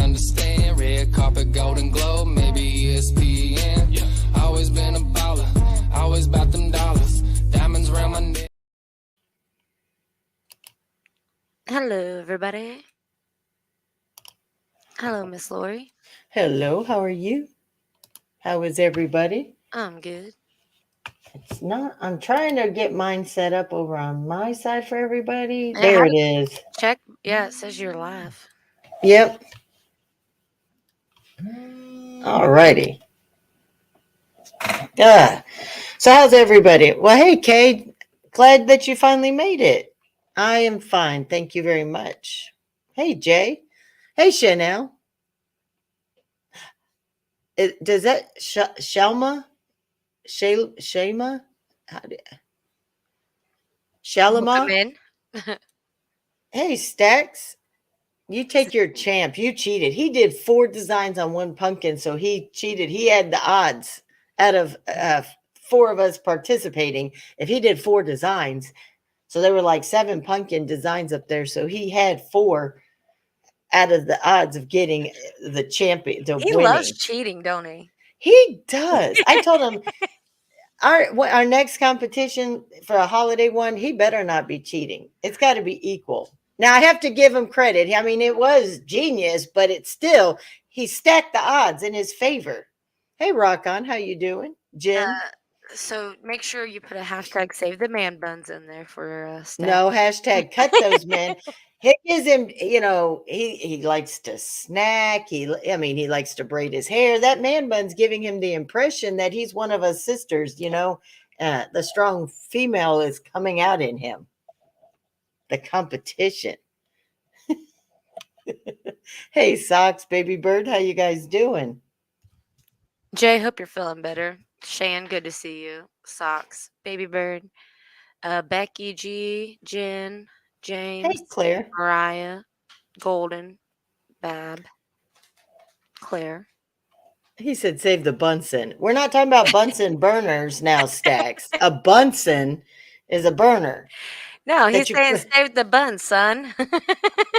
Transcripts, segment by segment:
understand. Red carpet, Golden Globe, maybe ESPN. Always been a baller, always about them dollars. Diamonds around my neck. Hello, everybody. Hello, Miss Lori. Hello, how are you? How is everybody? I'm good. It's not, I'm trying to get mine set up over on my side for everybody. And how There do it is. check? Yeah, it says you're live. Yep. Alrighty. So how's everybody? Well, hey, Kay, glad that you finally made it. I am fine. Thank you very much. Hey, Jay. Hey, Chanel. Does that Shalma? Shama? How do, Welcome Shalama? in. Hey, Stacks. You take your champ. You cheated. He did 4 designs on one pumpkin, so he cheated. He had the odds out of 4 of us participating. If he did 4 designs, so there were like 7 pumpkin designs up there, so he had 4 out of the odds of getting the champion, the He loves winning. cheating, don't he? He does. I told him our next competition for a holiday one, he better not be cheating. It's got to be equal. Now I have to give him credit. I mean, it was genius, but it's still he stacked the odds in his favor. Hey, Rock On, how you doing, Jen? So make sure you put a hashtag save the man buns in there for Stack. No hashtag cut those men. He is him. You know, he likes to snack. He likes to braid his hair. That man bun's giving him the impression that he's one of us sisters. You know, the strong female is coming out in him. The competition. Hey, Socks, Baby Bird, how you guys doing? Jay, hope you're feeling better. Shan, good to see you. Socks, Baby Bird, Becky G, Jen, James, Hey, Claire. Mariah, Golden, Bab, Claire. He said save the Bunsen. We're not talking about Bunsen burners now, Stacks. A Bunsen is a burner. No, he's that you saying put- save the buns, son.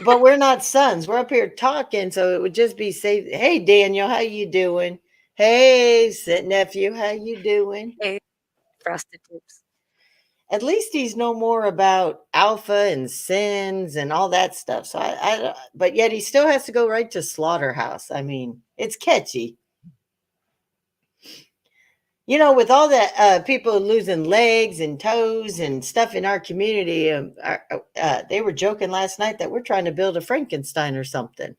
but we're not sons. We're up here talking, so it would just be save. Hey, Daniel, how you doing? Hey, sit nephew, how you doing? Hey, frosted tips. At least he's no more about alpha and sins and all that stuff. So but yet he still has to go right to slaughterhouse. I mean, it's catchy. You know, with all the people losing legs and toes and stuff in our community, they were joking last night that we're trying to build a Frankenstein or something.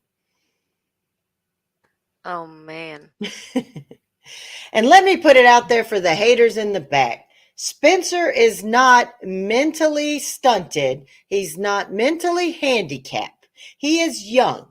Oh, man. And let me put it out there for the haters in the back. Spencer is not mentally stunted. He's not mentally handicapped. He is young.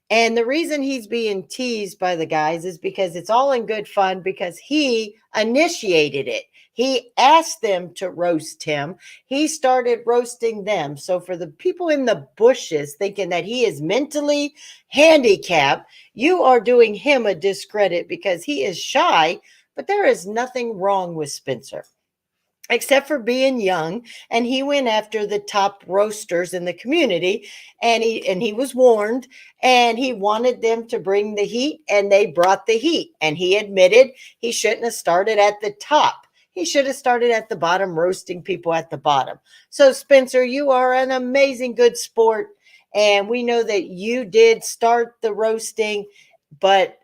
And the reason he's being teased by the guys is because it's all in good fun because he initiated it. He asked them to roast him. He started roasting them. So for the people in the bushes thinking that he is mentally handicapped, you are doing him a discredit because he is shy, but there is nothing wrong with Spencer except for being young, and he went after the top roasters in the community, and he was warned, and he wanted them to bring the heat, and they brought the heat, and he admitted he shouldn't have started at the top. He should have started at the bottom, roasting people at the bottom. So Spencer, you are an amazing good sport, and we know that you did start the roasting, but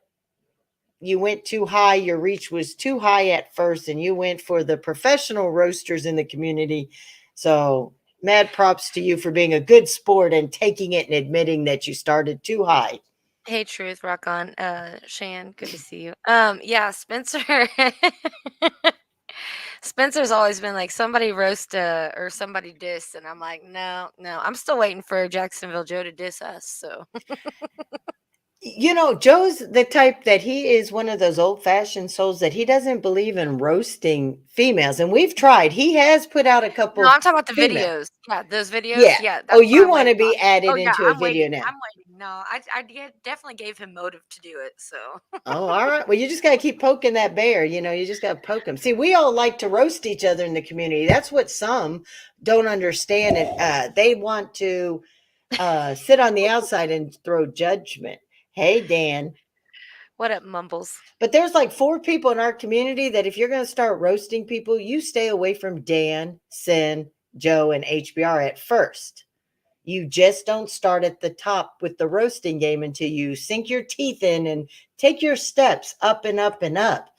you went too high. Your reach was too high at first, and you went for the professional roasters in the community. So mad props to you for being a good sport and taking it and admitting that you started too high. Hey, Truth, rock on. Shan, good to see you. Yeah, Spencer. Spencer's always been like somebody roast or somebody diss, and I'm like, no. I'm still waiting for Jacksonville Joe to diss us. So You know, Joe's the type that he is one of those old fashioned souls that he doesn't believe in roasting females. And we've tried. He has put out a couple no, I'm talking about the female. videos. Yeah, those videos. Yeah. Yeah, Oh, that's what you I'm want waiting to be on. added Oh yeah, into a I'm video waiting. now. I'm waiting. No, definitely gave him motive to do it. So Oh, all right. Well, you just got to keep poking that bear. You know, you just got to poke him. See, we all like to roast each other in the community. That's what some don't understand. And they want to sit on the outside and throw judgment. Hey, Dan. What up, Mumbles? But there's like 4 people in our community that if you're going to start roasting people, you stay away from Dan, Sin, Joe, and HBR at first. You just don't start at the top with the roasting game until you sink your teeth in and take your steps up and up and up.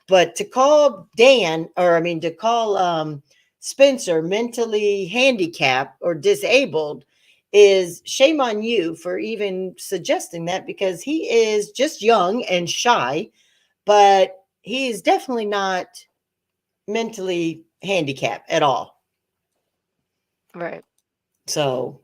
But to call to call Spencer mentally handicapped or disabled is shame on you for even suggesting that, because he is just young and shy, but he is definitely not mentally handicapped at all. Right. So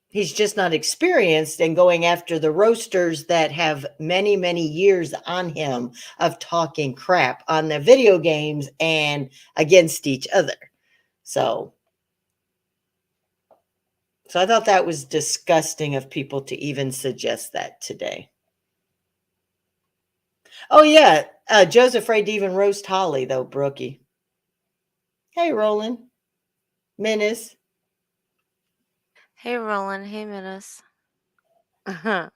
he's just not experienced and going after the roasters that have many, many years on him of talking crap on the video games and against each other. So I thought that was disgusting of people to even suggest that today. Oh, yeah. Joe's afraid to even roast Holly, though, Brookie. Hey, Roland. Menace. Hey, Roland. Hey, Menace. Uh-huh.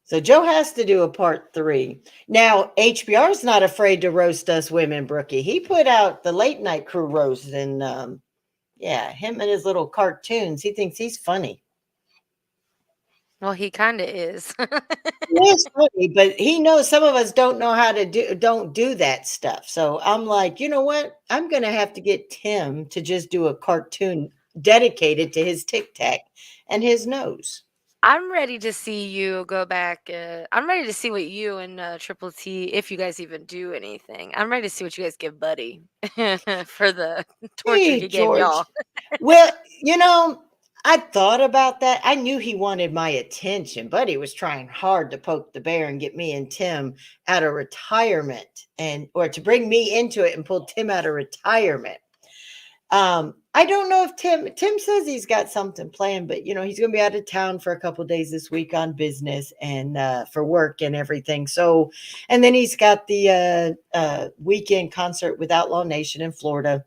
So Joe has to do a part 3. Now, HBR is not afraid to roast us women, Brookie. He put out the late night crew roast, and him and his little cartoons. He thinks he's funny. Well, he kind of is. He is funny, but he knows some of us don't know how to don't do that stuff. So I'm like, you know what? I'm going to have to get Tim to just do a cartoon dedicated to his tic tac and his nose. I'm ready to see you go back. I'm ready to see what you and Triple T, if you guys even do anything. I'm ready to see what you guys give Buddy for the torture Hey, he gave George. y'all. Well, I thought about that. I knew he wanted my attention, but he was trying hard to poke the bear and get me and Tim out of retirement, or to bring me into it and pull Tim out of retirement. I don't know if Tim says he's got something planned, but he's going to be out of town for a couple of days this week on business and for work and everything. So, and then he's got the weekend concert with Outlaw Nation in Florida.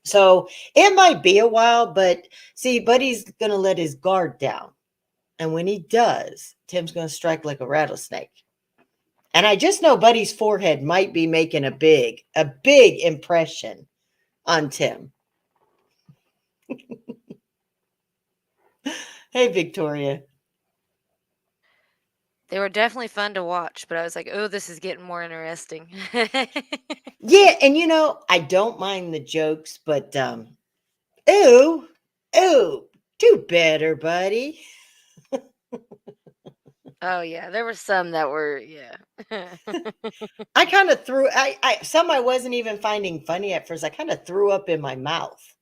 So it might be a while, but see, Buddy's going to let his guard down. And when he does, Tim's going to strike like a rattlesnake. And I just know Buddy's forehead might be making a big impression on Tim. Hey, Victoria. They were definitely fun to watch, but I was like, oh, this is getting more interesting. Yeah, and I don't mind the jokes, but do better, buddy. Oh yeah, there were some that were, yeah. I kind of threw some I wasn't even finding funny at first. I kind of threw up in my mouth.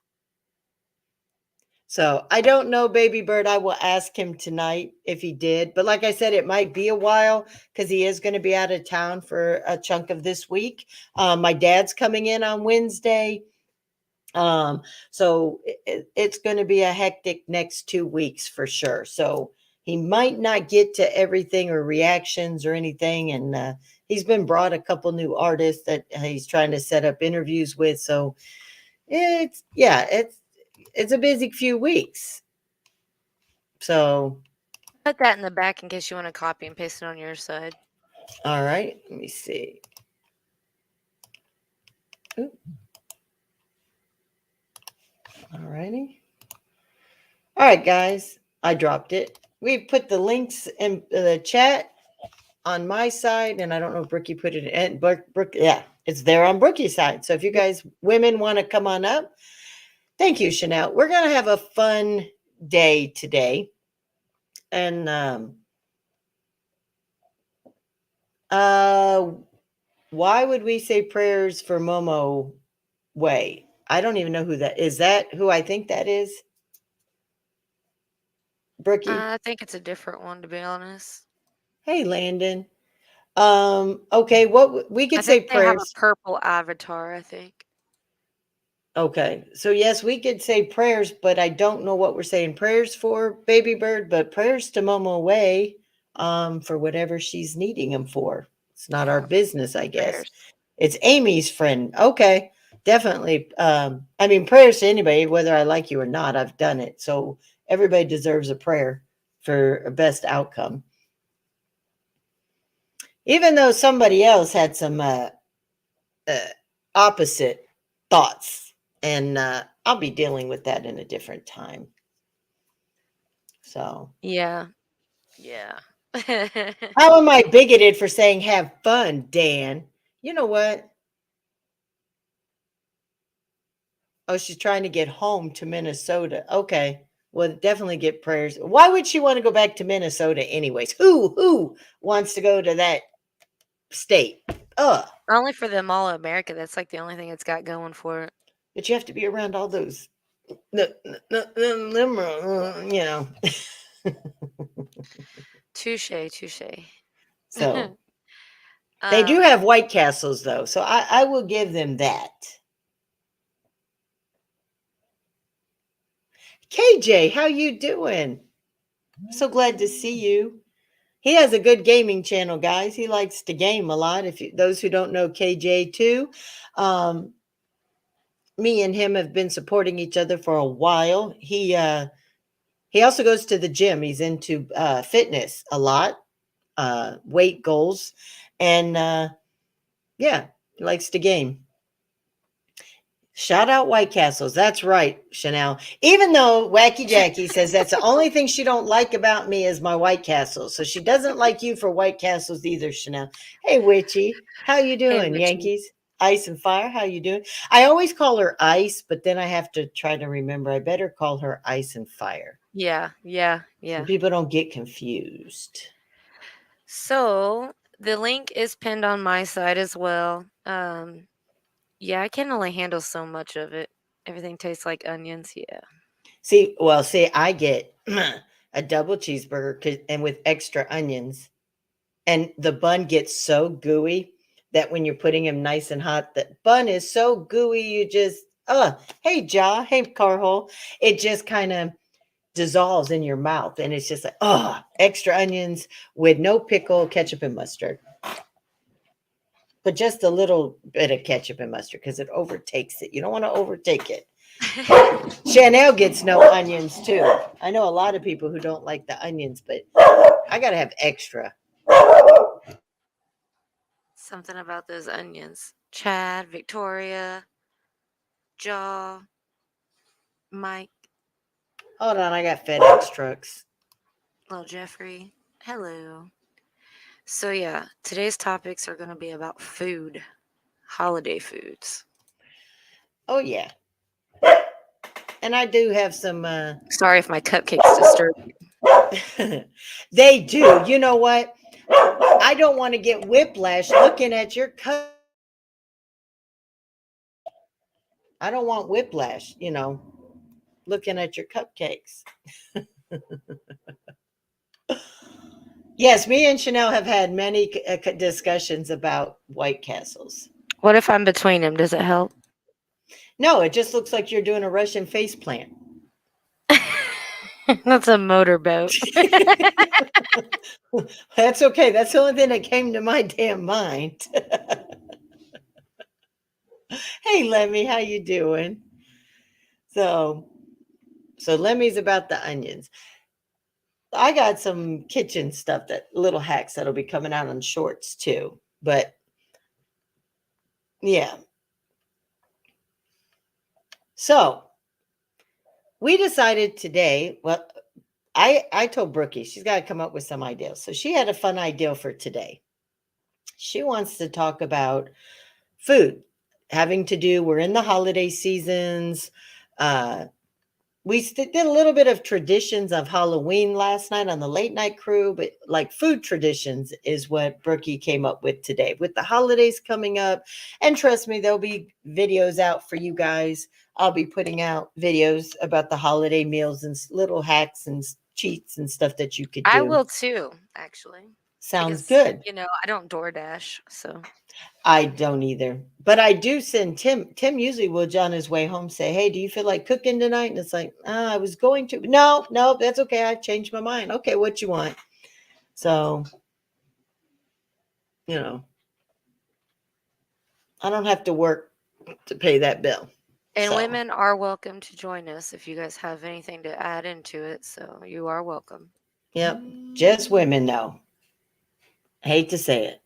So I don't know, Baby Bird. I will ask him tonight if he did. But like I said, it might be a while because he is going to be out of town for a chunk of this week. My dad's coming in on Wednesday. So it's going to be a hectic next 2 weeks for sure. So he might not get to everything or reactions or anything. And he's been brought a couple new artists that he's trying to set up interviews with. So it's a busy few weeks. So put that in the back in case you want to copy and paste it on your side. All right. Let me see. Ooh. All righty. All right, guys. I dropped it. We put the links in the chat on my side, and I don't know if Brookie put it in. Yeah, it's there on Brookie's side. So if you guys, women, want to come on up, thank you, Chanel. We're going to have a fun day today. And why would we say prayers for Momo Way? I don't even know who that is. That who I think that is? Brookie? I think it's a different one, to be honest. Hey, Landon. Okay, what we could say prayers. They have a purple avatar, I think. Okay, so yes, we could say prayers, but I don't know what we're saying prayers for, Baby Bird, but prayers to Momo Way for whatever she's needing them for. It's not our business, I guess. Prayers. It's Amy's friend. Okay, definitely. I mean, prayers to anybody, whether I like you or not. I've done it. So everybody deserves a prayer for a best outcome. Even though somebody else had some opposite thoughts, and I'll be dealing with that in a different time. So, Yeah. Yeah. how am I bigoted for saying have fun, Dan? You know what? Oh, she's trying to get home to Minnesota. Okay. Well, definitely get prayers. Why would she want to go back to Minnesota anyways? Who wants to go to that state? Ugh. Only for the Mall of America. That's like the only thing it's got going for it. But you have to be around all those, you know. Touche, touche. So they do have White Castles, though. So I will give them that. KJ, how you doing? So glad to see you. He has a good gaming channel, guys. He likes to game a lot. If you, those who don't know KJ too, me and him have been supporting each other for a while. He also goes to the gym. He's into fitness a lot, weight goals, and yeah, he likes to game. Shout out White Castles. That's right, Chanel. Even though Wacky Jackie says that's the only thing she don't like about me is my White Castles. So she doesn't like you for White Castles either, Chanel. Hey, Witchy. How you doing, Witchy. Yankees? Ice and Fire, how you doing? I always call her Ice, but then I have to try to remember I better call her Ice and Fire. Yeah. So people don't get confused. So the link is pinned on my side as well. Yeah, I can only handle so much of it. Everything tastes like onions. Yeah. See, I get a double cheeseburger and with extra onions, and the bun gets so gooey that when you're putting them nice and hot, the bun is so gooey, you just, hey, Ja, hey, Carhole, it just kind of dissolves in your mouth, and it's just like, extra onions with no pickle, ketchup, and mustard. But just a little bit of ketchup and mustard because it overtakes it. You don't want to overtake it. Chanel gets no onions too. I know a lot of people who don't like the onions, but I got to have extra. Something about those onions. Chad, Victoria, Jaw, Mike. Hold on, I got FedEx trucks. Little Jeffrey. Hello. So yeah, today's topics are going to be about food, holiday foods. Oh yeah. And I do have some Sorry if my cupcakes disturb you. They do. You know what? I don't want to get whiplash looking at your cup. I don't want whiplash, looking at your cupcakes. Yes, me and Chanel have had many discussions about White Castles. What if I'm between them? Does it help? No, it just looks like you're doing a Russian faceplant. That's a motorboat. That's okay. That's the only thing that came to my damn mind. Hey, Lemmy, how you doing? So Lemmy's about the onions. I got some kitchen stuff, little hacks that'll be coming out on shorts too. But yeah. So we decided today, well, I told Brookie she's got to come up with some ideas. So she had a fun idea for today. She wants to talk about food having to do, we're in the holiday seasons. We did a little bit of traditions of Halloween last night on the late night crew, but like food traditions is what Brookie came up with today with the holidays coming up. And trust me, there'll be videos out for you guys. I'll be putting out videos about the holiday meals and little hacks and cheats and stuff that you could do. I will too, actually. Sounds because, good. I don't DoorDash, so. I don't either. But I do send Tim. Tim usually will, on his way home, say, hey, do you feel like cooking tonight? And it's like, I was going to. No, that's okay. I changed my mind. Okay, what you want? So, I don't have to work to pay that bill. And women are welcome to join us if you guys have anything to add into it. So you are welcome. Yep. Just women, though. Hate to say it.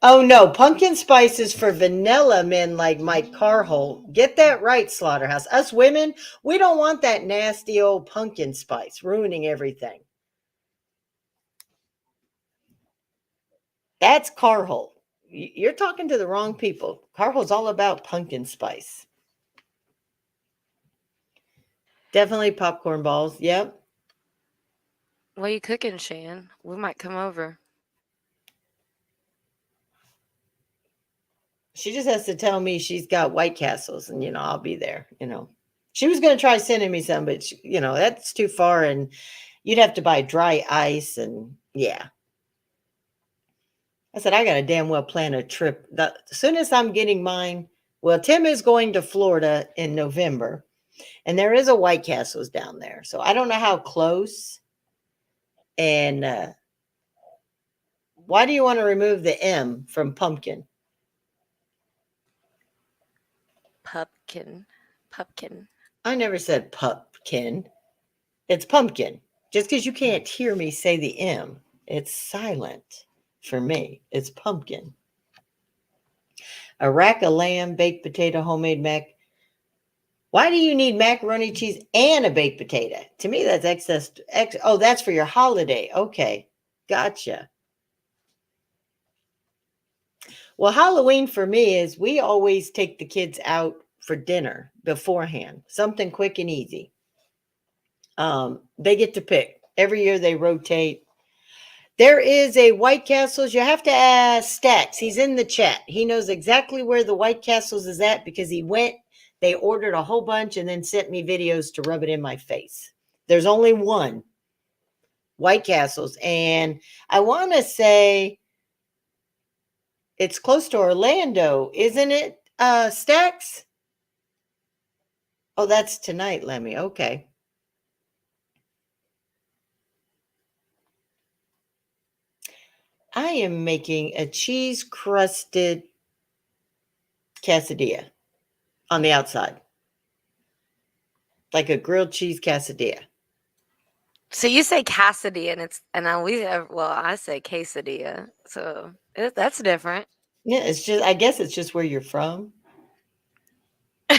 Oh no, pumpkin spice is for vanilla men like Mike Carholt. Get that right, Slaughterhouse. Us women, we don't want that nasty old pumpkin spice ruining everything. That's Carholt. You're talking to the wrong people. Carholt's all about pumpkin spice. Definitely popcorn balls. Yep. What are you cooking, Shan? We might come over. She just has to tell me she's got White Castles, and I'll be there. She was going to try sending me some, but that's too far, and you'd have to buy dry ice, and yeah. I said I got to damn well plan a trip. As soon as I'm getting mine, well, Tim is going to Florida in November, and there is a White Castles down there, so I don't know how close. And why do you want to remove the M from pumpkin? Pumpkin. I never said pumpkin. It's pumpkin. Just because you can't hear me say the M, it's silent for me. It's pumpkin. A rack of lamb, baked potato, homemade mac. Why do you need macaroni, cheese, and a baked potato? To me, that's excess. Oh, that's for your holiday. Okay. Gotcha. Well, Halloween for me is we always take the kids out for dinner beforehand, something quick and easy. They get to pick. Every year they rotate. There is a White Castles. You have to ask Stacks. He's in the chat. He knows exactly where the White Castles is at because he went, they ordered a whole bunch and then sent me videos to rub it in my face. There's only one White Castles. And I want to say it's close to Orlando, isn't it, Stacks? Oh, that's tonight, Lemmy. Okay. I am making a cheese-crusted quesadilla on the outside. Like a grilled cheese quesadilla. So you say quesadilla, I say quesadilla. So that's different. Yeah, I guess it's just where you're from.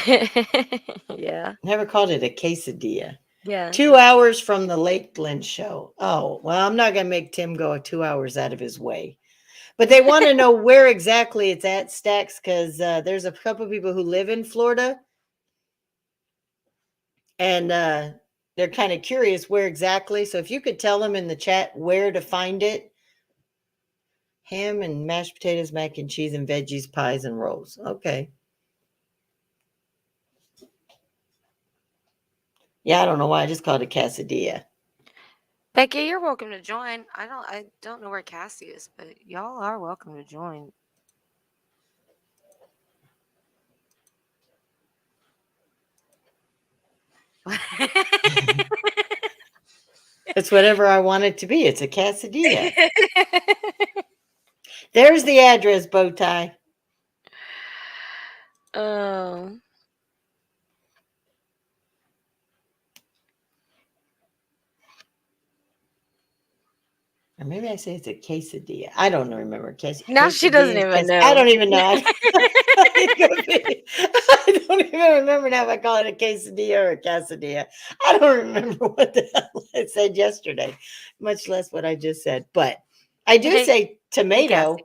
Yeah. Never called it a quesadilla. Yeah. 2 hours from the Lakeland show. Oh, well, I'm not going to make Tim go 2 hours out of his way. But they want to know where exactly it's at, Stacks, because there's a couple of people who live in Florida. And they're kind of curious where exactly. So if you could tell them in the chat where to find it. Ham and mashed potatoes, mac and cheese, and veggies, pies, and rolls. Okay. Yeah, I don't know why I just called it quesadilla. Becky, you're welcome to join. I don't know where Cassie is, but y'all are welcome to join. It's whatever I want it to be. It's a quesadilla. There's the address, Bowtie. Oh. Or maybe I say it's a quesadilla. I don't remember. Now she doesn't even know. I don't even know. I don't even remember now if I call it a quesadilla or a quesadilla. I don't remember what the hell I said yesterday, much less what I just said. But I do say tomato,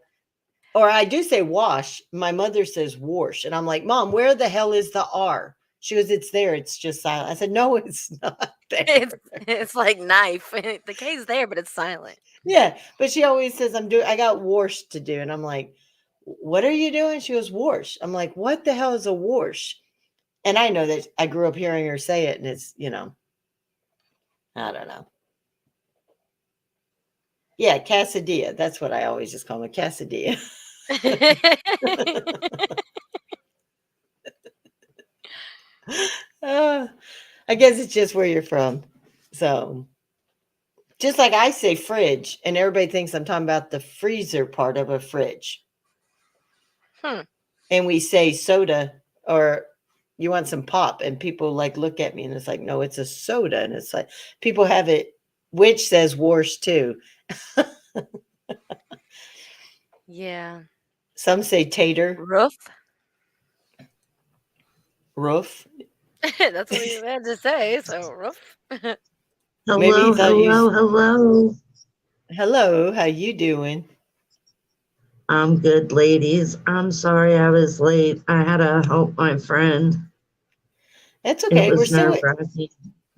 or I do say wash. My mother says wash. And I'm like, Mom, where the hell is the R? She goes, it's there. It's just silent. I said, no, it's not there. It's like knife. The K is there, but it's silent. Yeah. But she always says, I got wash to do. And I'm like, what are you doing? She goes, wash. I'm like, what the hell is a wash? And I know that I grew up hearing her say it. And it's, I don't know. Yeah. Quesadilla. That's what I always just call them, a quesadilla. I guess it's just where you're from. So just like I say fridge, and everybody thinks I'm talking about the freezer part of a fridge. And we say soda, or you want some pop, and people look at me and it's like, no, it's a soda. And it's like people have it Witch says worse too. Yeah. Some say tater, Roof. roof. That's what you had to say. So roof. Maybe he Hello, thought you. hello, hello. Hello, how you doing? I'm good, ladies. I'm sorry I was late. I had to help my friend. That's It okay. was nerve-wracking.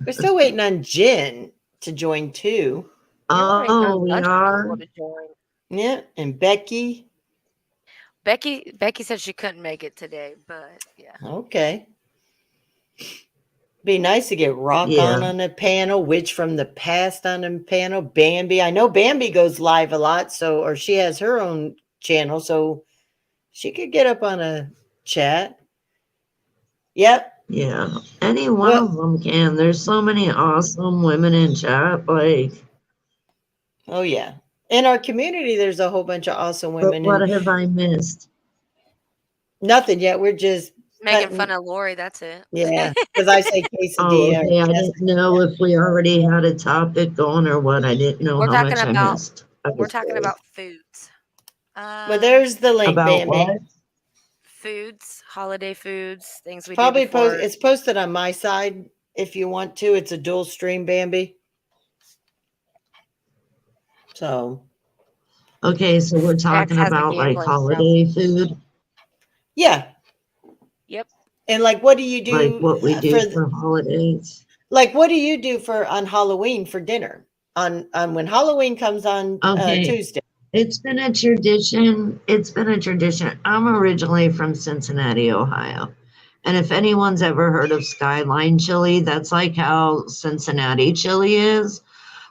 We're still waiting on Jen to join too. You're waiting on Oh, a we bunch of are? people to join. Yeah, and Becky. Becky said she couldn't make it today, but yeah. Okay. Be nice to get Rock Yeah. on the panel, Witch from the Past on the panel, Bambi. I know Bambi goes live a lot, so or she has her own channel, so she could get up on a chat. Yep. Yeah. Any one Well, of them can. There's so many awesome women in chat. Like, oh yeah. In our community, there's a whole bunch of awesome but women, what and have I missed? nothing yet. We're just Making cutting- fun of Lori, that's it. Yeah, because I say Oh, quesadilla. okay. I didn't know if we already had a topic going or what. I didn't know We're how talking much I about- missed. We're talking about foods. Well, there's the link, About Bambi. what? Foods, holiday foods, things we Probably do before. it's posted on my side if you want to. It's a dual stream, Bambi. So Okay, so we're talking has a about like gambling holiday food, yeah. Yep. And like, what do you do like what we do for for holidays. like what do you do for on Halloween for dinner? On when Halloween comes on Okay. Tuesday. It's been a tradition. It's been a tradition. I'm originally from Cincinnati, Ohio. And if anyone's ever heard of Skyline chili, that's like how Cincinnati chili is.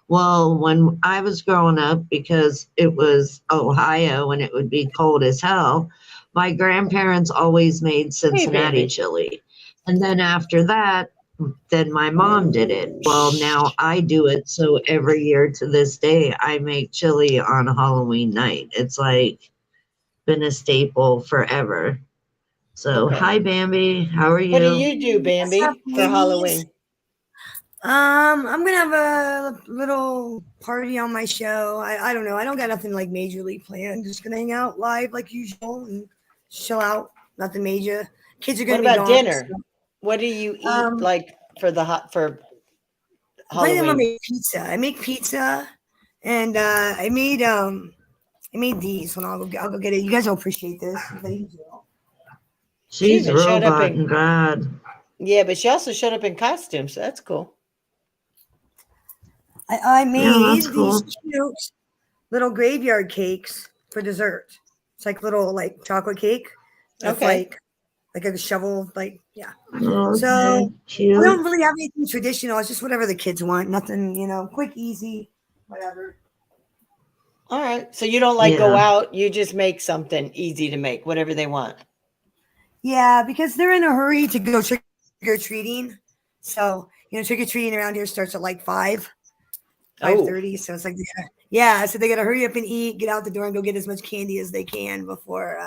Well, when I was growing up, because it was Ohio and it would be cold as hell, my grandparents always made Cincinnati baby. chili. And then after that, then my mom did it. Well, now I do it. So every year to this day, I make chili on Halloween night. It's like been a staple forever. So, Okay. hi, Bambi. How are you? What do you do, Bambi, up, for ladies? Halloween? I'm gonna have a little party on my show. I don't know. I don't got nothing like majorly planned. Just gonna hang out live like usual and chill out. Nothing major. Kids are What gonna be about gone. dinner? So. What do you eat Um, like for the for I'm gonna Halloween? make pizza. I make pizza, and I made these. When I'll go get it. You guys will appreciate this. She's even showed up robot in- and God. Yeah, but she also showed up in costume, so that's cool. I made that's these cool. cute little graveyard cakes for dessert. It's like little like chocolate cake. With Okay. like a shovel, like yeah. Okay, So, cute. We don't really have anything traditional. It's just whatever the kids want. Nothing, quick, easy, whatever. All right. So you don't like go Yeah. out, you just make something easy to make, whatever they want. Yeah, because they're in a hurry to go trick or treating. So trick or treating around here starts at like 5:30. So it's like yeah. So they got to hurry up and eat, get out the door, and go get as much candy as they can before.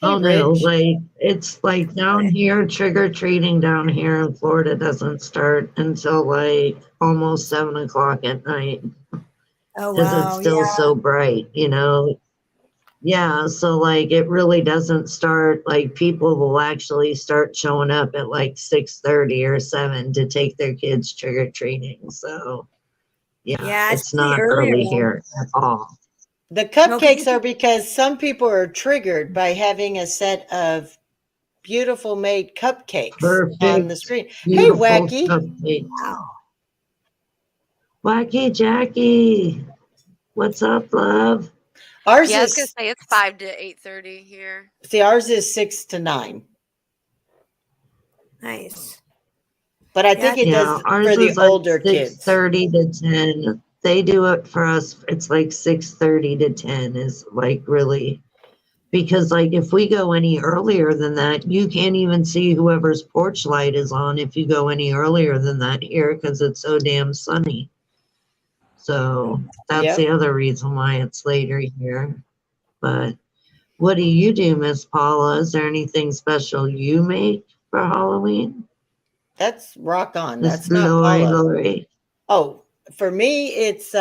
Oh no, Rich. like it's like down here, trick or treating down here in Florida doesn't start until like almost 7 o'clock at night Oh because wow, it's still so bright, Yeah, so like it really doesn't start, like people will actually start showing up at like 6:30 or 7 to take their kids trick or treating. So Yeah, it's the not earlier early ones. here at all. The cupcakes No, are because some people are triggered by having a set of beautiful made cupcakes on Perfect. the screen. Beautiful Hey, Wacky. cupcakes. Wow. Wacky Jackie, what's up, love? Ours Yeah, I was gonna is say it's 5 to 8:30 here. see, ours is 6 to 9. Nice. But I think it Yeah, does ours for the is like older kids. 6:30 to 10. They do it for us. It's like 6:30 to 10 is like really, because like if we go any earlier than that, you can't even see whoever's porch light is on if you go any earlier than that here because it's so damn sunny. So that's Yep. the other reason why it's later here. But what do you do, Miss Paula? Is there anything special you make for Halloween? That's rock on. Miss That's not Lori, Paula. Lori. Oh, For me, it's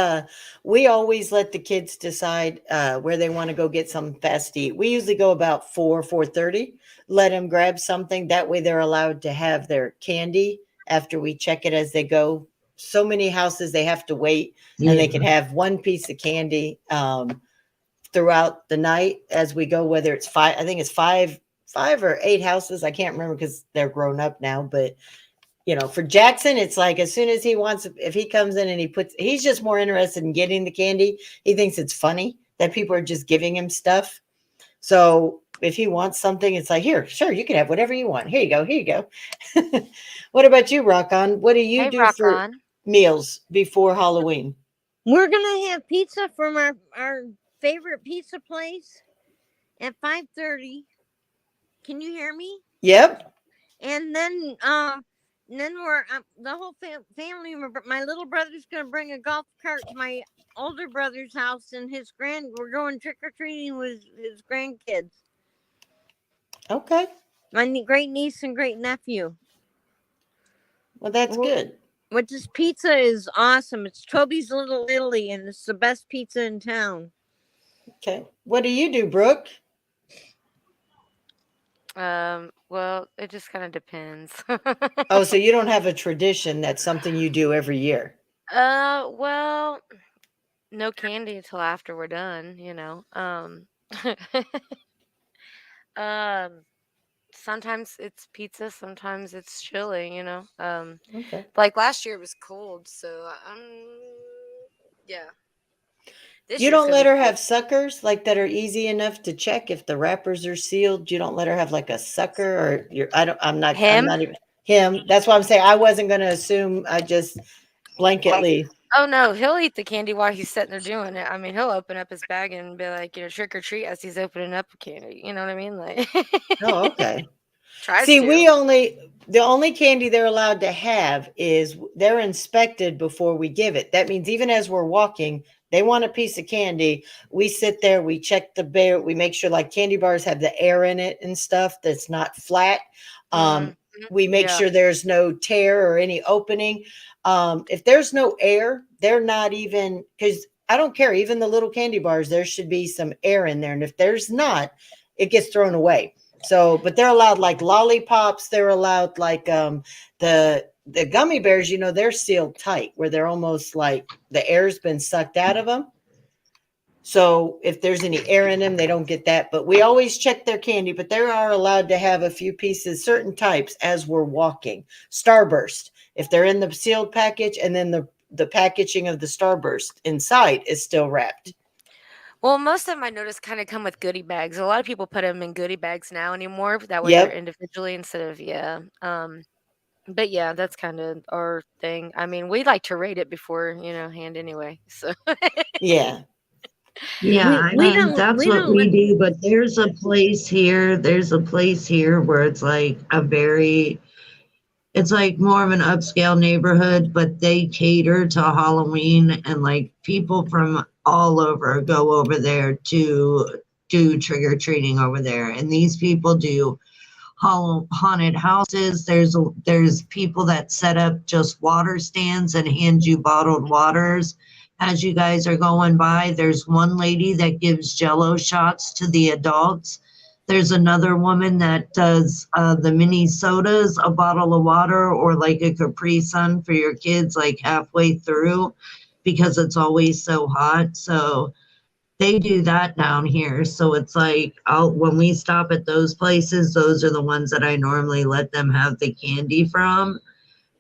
we always let the kids decide where they want to go get some fast to eat. We usually go about 4:30. Let them grab something. That way, they're allowed to have their candy after we check it as they go. So many houses they have to wait, and they can have one piece of candy throughout the night as we go. Whether it's five, I think it's five or eight houses. I can't remember because they're grown up now, but for Jackson, it's like as soon as he wants, if he comes in and he's just more interested in getting the candy. He thinks it's funny that people are just giving him stuff. So if he wants something, it's like, here, sure, you can have whatever you want. Here you go. Here you go. What about you, Rock On? What do you do for meals before Halloween? We're going to have pizza from our favorite pizza place at 5:30. Can you hear me? Yep. And then we're the whole family. My little brother's going to bring a golf cart to my older brother's house, and we're going trick or treating with his grandkids. Okay. My great niece and great nephew. Well, that's good. Which this pizza is awesome. It's Toby's Little Italy, and it's the best pizza in town. Okay. What do you do, Brooke? Well, it just kind of depends. Oh, so you don't have a tradition. That's something you do every year. Well, no candy until after we're done, sometimes it's pizza, sometimes it's chili, Okay. Like last year it was cold, so yeah. You don't let her have suckers like that are easy enough to check if the wrappers are sealed. You don't let her have like a sucker I'm not even him. That's why I'm saying I wasn't going to assume. I just blanketly. Oh no, he'll eat the candy while he's sitting there doing it. I mean, he'll open up his bag and be like, trick or treat as he's opening up a candy. You know what I mean? Like, oh, okay. See, the only candy they're allowed to have is they're inspected before we give it. That means even as we're walking, they want a piece of candy. We sit there, we check the bear, we make sure like candy bars have the air in it and stuff that's not flat. We make sure there's no tear or any opening. If there's no air, they're not even, because I don't care, even the little candy bars, there should be some air in there. And if there's not, it gets thrown away. So, but they're allowed like lollipops. They're allowed like the gummy bears, they're sealed tight where they're almost like the air's been sucked out of them. So if there's any air in them, they don't get that. But we always check their candy, but they are allowed to have a few pieces, certain types as we're walking. Starburst, if they're in the sealed package, and then the packaging of the Starburst inside is still wrapped. Well, most of them I noticed kind of come with goodie bags. A lot of people put them in goodie bags now anymore. That way they're individually instead of, but yeah, that's kind of our thing. I mean, we like to rate it before, hand anyway. So yeah. Yeah, that's what we do. But there's a place here where it's like it's like more of an upscale neighborhood, but they cater to Halloween, and like people from all over go over there to do trick-or-treating over there. And these people do haunted houses. There's people that set up just water stands and hand you bottled waters as you guys are going by. There's one lady that gives Jell-O shots to the adults. There's another woman that does the mini sodas, a bottle of water, or like a Capri Sun for your kids, like halfway through, because it's always so hot. So they do that down here. So it's like when we stop at those places, those are the ones that I normally let them have the candy from,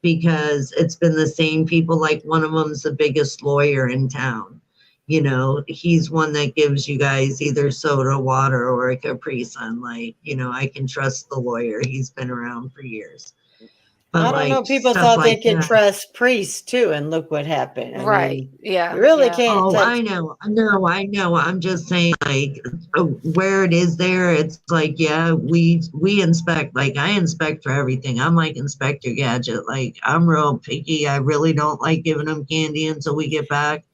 because it's been the same people. Like one of them's the biggest lawyer in town. He's one that gives you guys either soda, water, or a Capri Sun. Like, I can trust the lawyer. He's been around for years. But I don't know. People thought they could trust priests too, and look what happened. I mean, yeah. You really can't. Oh, I know. I'm just saying, like, where it is there, it's like, yeah, we inspect. Like, I inspect for everything. I'm like Inspector Gadget. Like, I'm real picky. I really don't like giving them candy until we get back.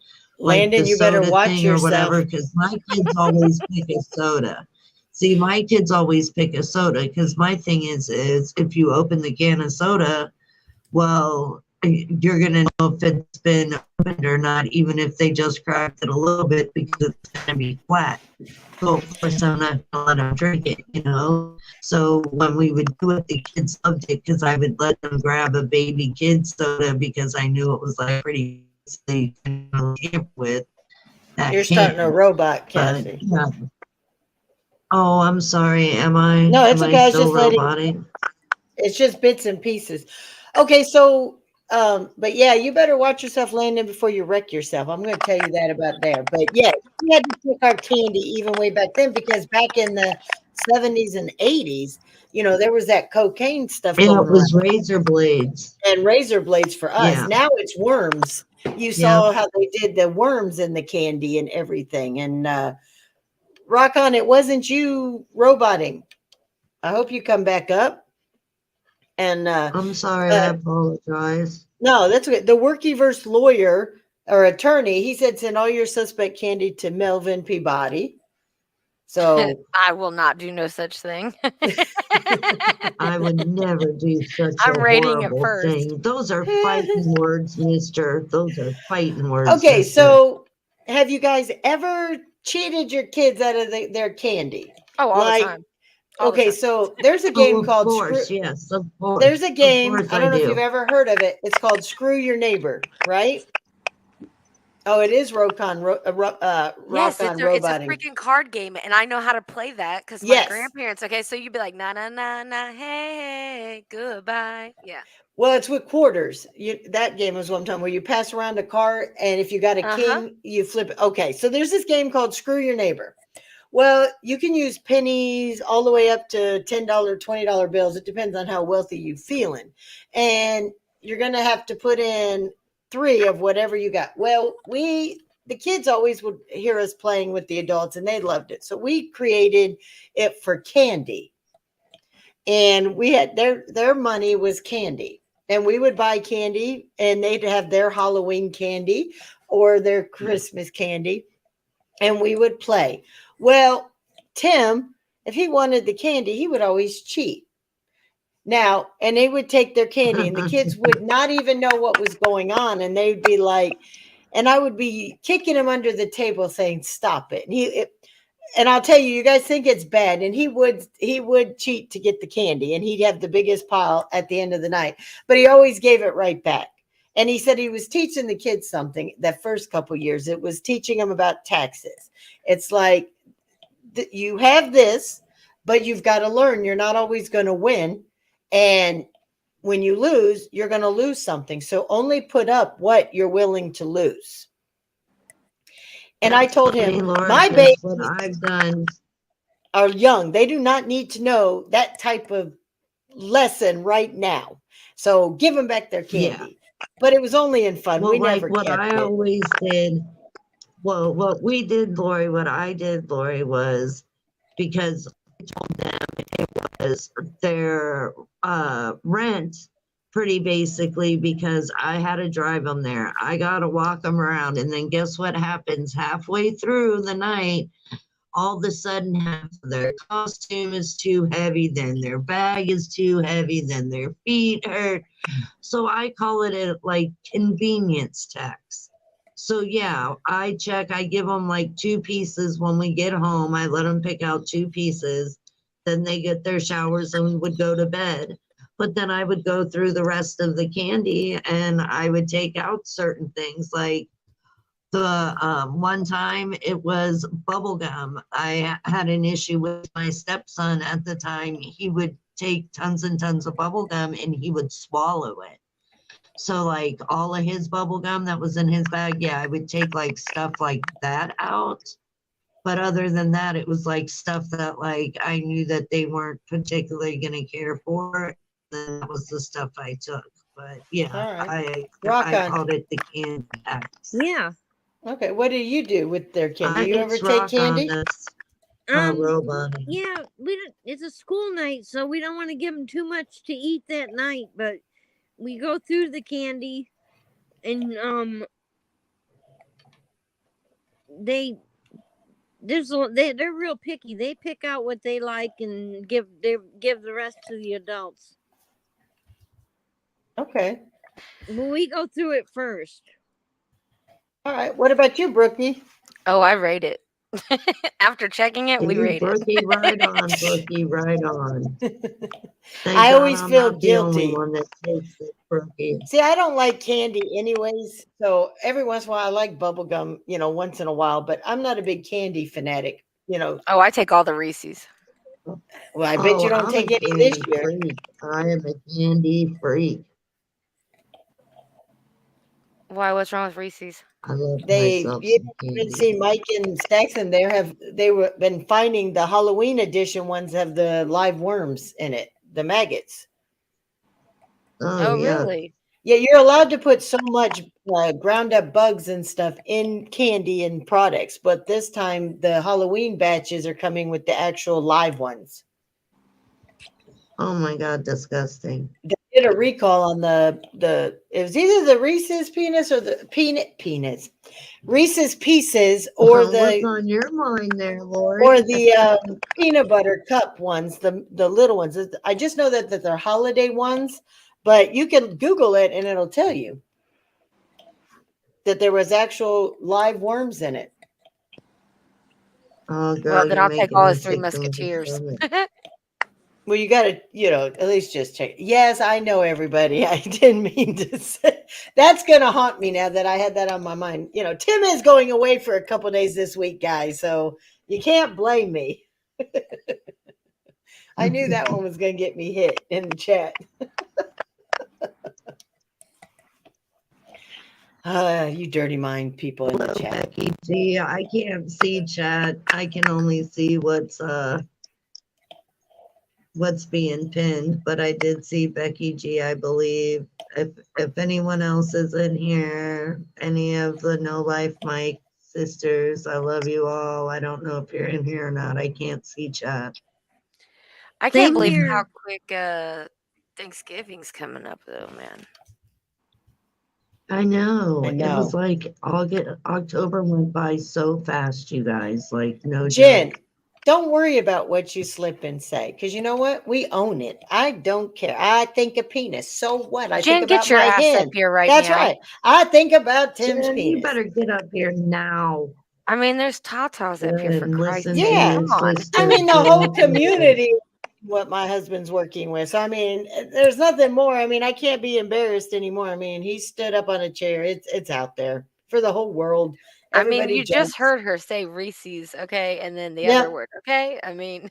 Landon, you better watch yourself. Or whatever, because my kids always pick a soda. See, my kids always pick a soda, because my thing is if you open the can of soda, well, you're gonna know if it's been opened or not, even if they just cracked it a little bit, because it's gonna be flat. So of course I'm not gonna let them drink it, you know. So when we would do it, the kids loved it because I would let them grab a baby kid soda because I knew it was like pretty easy to tamper with. That You're starting a can. robot, But Kathy. yeah. Oh, I'm sorry. Am I? No, it's am okay. I I was still just letting. robotic? It's just bits and pieces. Okay, so but yeah, you better watch yourself, Landon, before you wreck yourself. I'm going to tell you that about there. But yeah, we had to pick our candy even way back then, because back in the 70s and 80s, you know, there was that cocaine stuff Yeah, going it was around, razor blades. and razor blades for us. Yeah. Now it's worms. You Yeah. saw how they did the worms in the candy and everything. And Rock on, it wasn't you roboting. I hope you come back up. And I'm sorry. I apologize. no, that's good. The Workyverse lawyer or attorney, he said send all your suspect candy to Melvin Peabody. So I will not do no such thing. I would never do such I'm a rating it horrible first. thing. Those are fighting words, mister. Those are fighting words. okay, mister. so have you guys ever cheated your kids out of their candy? Oh, all the time. All the Okay, time. so there's a Oh, game of called course, Screw. yes, of course. There's a game. Of course I don't know if do. you've ever heard of it. It's called Screw Your Neighbor, right? Oh, it is Rokon. Yes, Rock on it's a roboting. freaking card game, and I know how to play that because my Yes. grandparents. Okay, so you'd be like, na na na na, hey, goodbye. Yeah. Well, it's with quarters. That game is what I'm talking, where you pass around a card, and if you got a king, you flip it. Okay, so there's this game called Screw Your Neighbor. Well, you can use pennies all the way up to $10, $20 bills. It depends on how wealthy you feeling. And you're going to have to put in 3 of whatever you got. Well, the kids always would hear us playing with the adults, and they loved it. So we created it for candy. And we had their money was candy. And we would buy candy, and they'd have their Halloween candy or their Christmas candy, and we would play. Well, Tim, if he wanted the candy, he would always cheat. Now, and they would take their candy, and the kids would not even know what was going on, and they'd be like, and I would be kicking him under the table saying, stop it. And I'll tell you, you guys think it's bad, and he would cheat to get the candy, and he'd have the biggest pile at the end of the night, but he always gave it right back. And he said he was teaching the kids something that first couple years. It was teaching them about taxes. It's like you have this, but you've got to learn. You're not always going to win. And when you lose, you're going to lose something. So only put up what you're willing to lose. And I told him, Lord, my that's babies what I've done. are young. They do not need to know that type of lesson right now. So give them back their candy. Yeah. But it was only in fun. Well, we like never what kept I it. always did. Well, what we did, Lori, what I did, Lori, was because I told them it was their rent, pretty basically, because I had to drive them there. I got to walk them around. And then guess what happens? Halfway through the night, all of a sudden, half of their costume is too heavy, then their bag is too heavy, then their feet hurt. So I call it a like convenience tax. So yeah, I give them like 2 pieces when we get home. I let them pick out 2 pieces. Then they get their showers and would go to bed. But then I would go through the rest of the candy and I would take out certain things like the one time it was bubble gum. I had an issue with my stepson at the time. He would take tons and tons of bubble gum and he would swallow it. So like all of his bubble gum that was in his bag, yeah, I would take like stuff like that out. But other than that, it was like stuff that like I knew that they weren't particularly going to care for. And that was the stuff I took. But yeah, right. I called it the candy tax. Yeah. Okay, what do you do with their candy? You ever It's take candy? Robot. Yeah, we don't. It's a school night, so we don't want to give them too much to eat that night. But we go through the candy, and they're real picky. They pick out what they like and give the rest to the adults. Okay. We go through it first. All right. What about you, Brookie? Oh, I rate it. After checking it, we You rate it. Brookie, right on, Brookie, right on. Thank I God always I'm feel not the only guilty. one that takes it, Brookie. See, I don't like candy anyways. So every once in a while, I like bubble gum, once in a while, but I'm not a big candy fanatic. Oh, I take all the Reese's. Well, I bet you don't I'm take a any this candy year. freak. I am a candy freak. Why? What's wrong with Reese's? I love They, myself you some haven't candy. seen Mike and Saxon. They were been finding the Halloween edition ones have the live worms in it, the maggots. Oh, yeah. Really? Yeah, you're allowed to put so much ground up bugs and stuff in candy and products, but this time the Halloween batches are coming with the actual live ones. Oh my God, disgusting. They did a recall on it was either the Reese's peanuts or the peanuts, Reese's Pieces, or What's the on your mind there, Lori? peanut butter cup ones, the little ones. I just know that they're holiday ones, but you can Google it and it'll tell you that there was actual live worms in it. Oh, girl, Well, then you're I'll take making all me his Three sick to my Musketeers. stomach. Well, you got to, at least just check. Yes, I know, everybody. I didn't mean to say. That's going to haunt me now that I had that on my mind. Tim is going away for a couple days this week, guys, so you can't blame me. I knew that one was going to get me hit in the chat. You dirty mind people in the chat. Becky G, I can't see chat. I can only see what's being pinned, but I did see Becky G, I believe. If anyone else is in here, any of the No Life Mike sisters, I love you all. I don't know if you're in here or not. I can't see chat. I can't Same believe here. how quick Thanksgiving's coming up, though, man. I know. I It know. was like October went by so fast, you guys. Like, no Jen, joke. don't worry about what you slip and say, because you know what? We own it. I don't care. I think of penis. So what? I Jen, think get about your my ass hen. up here right That's now. right. I think about Tim's Jen, you penis. better get up here now. I mean, there's Tatas up here for And Christ's listen sake. to Yeah. your Come on. sister. I mean, the whole Jen. community, what my husband's working with. So, I mean, there's nothing more. I mean, I can't be embarrassed anymore. I mean, he stood up on a chair. It's out there for the whole world. I mean, Everybody you just jumps. heard her say Reese's, okay? And then the Yep. other word, okay? I mean,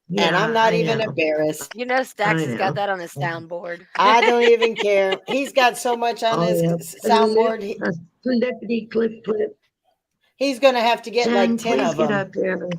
Yeah, And I'm not I even know. embarrassed. Stax I has got know. that on his soundboard. I don't even care. He's got so much on Oh, his yeah. soundboard. Flippity clip clip. He's going to have to get Jen, like 10 please of get them. up here.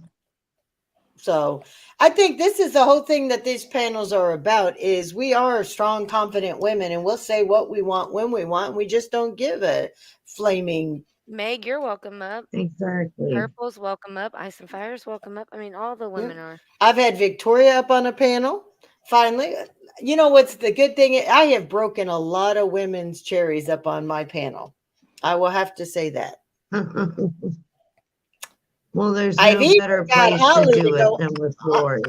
So I think this is the whole thing that these panels are about is we are strong, confident women, and we'll say what we want when we want. We just don't give a flaming. Meg, you're welcome up. Exactly. Purple's welcome up. Ice and Fire's welcome up. I mean, all the women are. I've had Victoria up on a panel. Finally, you know what's the good thing? I have broken a lot of women's cherries up on my panel. I will have to say that. Well, there's I've no even better got place Holly to do to it go- than with Lori.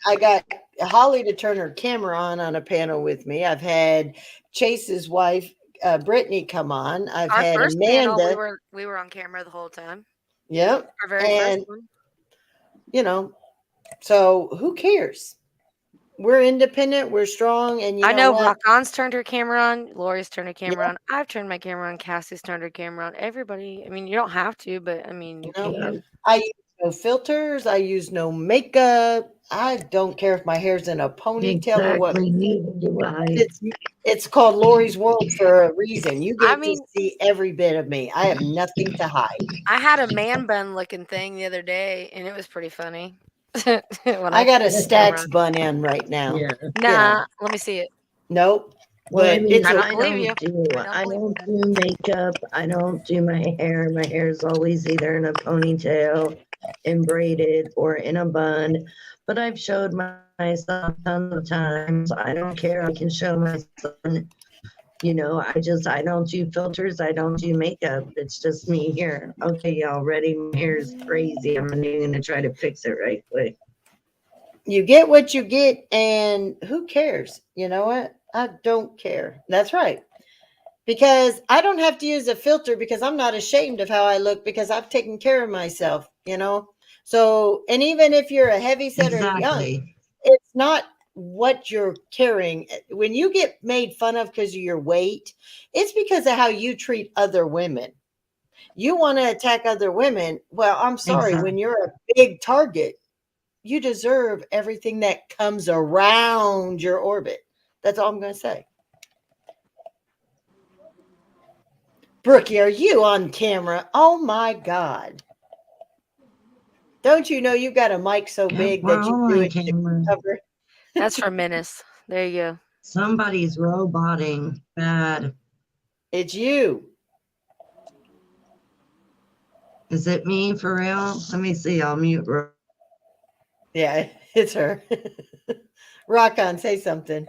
I got Holly to turn her camera on a panel with me. I've had Chase's wife, Brittany, come on. I've Our had first Amanda. panel, we were on camera the whole time. Yep. Our very And, first one. So who cares? We're independent. We're strong. And I know what? Rakan's turned her camera on. Lori's turned her camera on. I've turned my camera on. Cassie's turned her camera on. Everybody. I mean, you don't have to, but I mean, you can. I use no filters. I use no makeup. I don't care if my hair's in a ponytail or what. Exactly. Neither do I. It's called Lori's World for a reason. You get I mean- to see every bit of me. I have nothing to hide. I had a man bun looking thing the other day, and it was pretty funny. When I got a turned the camera Stax bun in right now. Yeah. on. Nah, let me see it. Nope. Well, I But mean, it's I a- don't I believe you. don't do makeup. I don't do my hair. My hair is always either in a ponytail, in braided, or in a bun. But I've showed myself tons of times. I don't care. I can show my son. I don't do filters. I don't do makeup. It's just me here. Okay, y'all ready? My hair is crazy. I'm gonna try to fix it right quick. you get what you get, and who cares? You know what? I don't care. That's right. Because I don't have to use a filter because I'm not ashamed of how I look because I've taken care of myself, you know? So, and even if you're a heavy set or young, Exactly. it's not what you're carrying. When you get made fun of because of your weight, it's because of how you treat other women. You want to attack other women. Well, I'm sorry. Exactly. When you're a big target, you deserve everything that comes around your orbit. That's all I'm going to say. Brookie, are you on camera? Oh my God. Don't you know you got a mic so Yep, big we're that you all do on it to camera. cover? That's for Menace. There you go. Somebody's roboting bad. It's you. Is it me for real? Let me see. I'll mute. Yeah, it's her. Rock on, say something.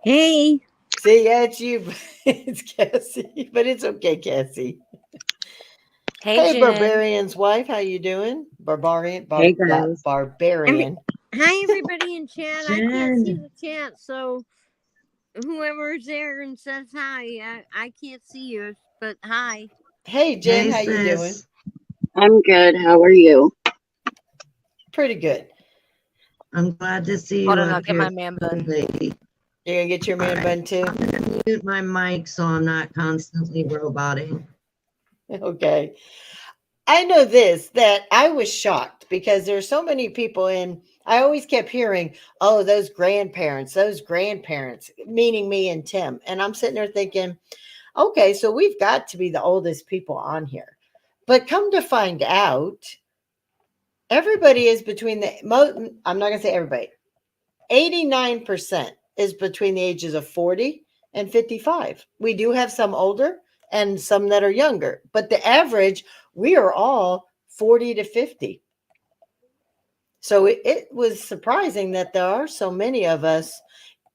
Hey. See, yeah, it's you. It's Cassie, but it's okay, Cassie. Hey, Jen. Barbarian's wife, how you doing? Hey guys. Barbarian. Hi, everybody in chat. I can't see Jen. the chat, so whoever's there and says hi, I can't see you, but hi. Hey, Jen, Hey, how you doing? sis. I'm good. How are you? Pretty good. I'm glad to see Hold you on, I'll up get here, my man bun. lady. You gonna get your man All bun right. too? I'm going to mute my mic so I'm not constantly roboting. Okay. I know this, that I was shocked because there's so many people in. I always kept hearing, oh, those grandparents, meaning me and Tim. And I'm sitting there thinking, okay, so we've got to be the oldest people on here. But come to find out, everybody is between I'm not going to say everybody, 89% is between the ages of 40 and 55. We do have some older and some that are younger, but the average, we are all 40 to 50. So it was surprising that there are so many of us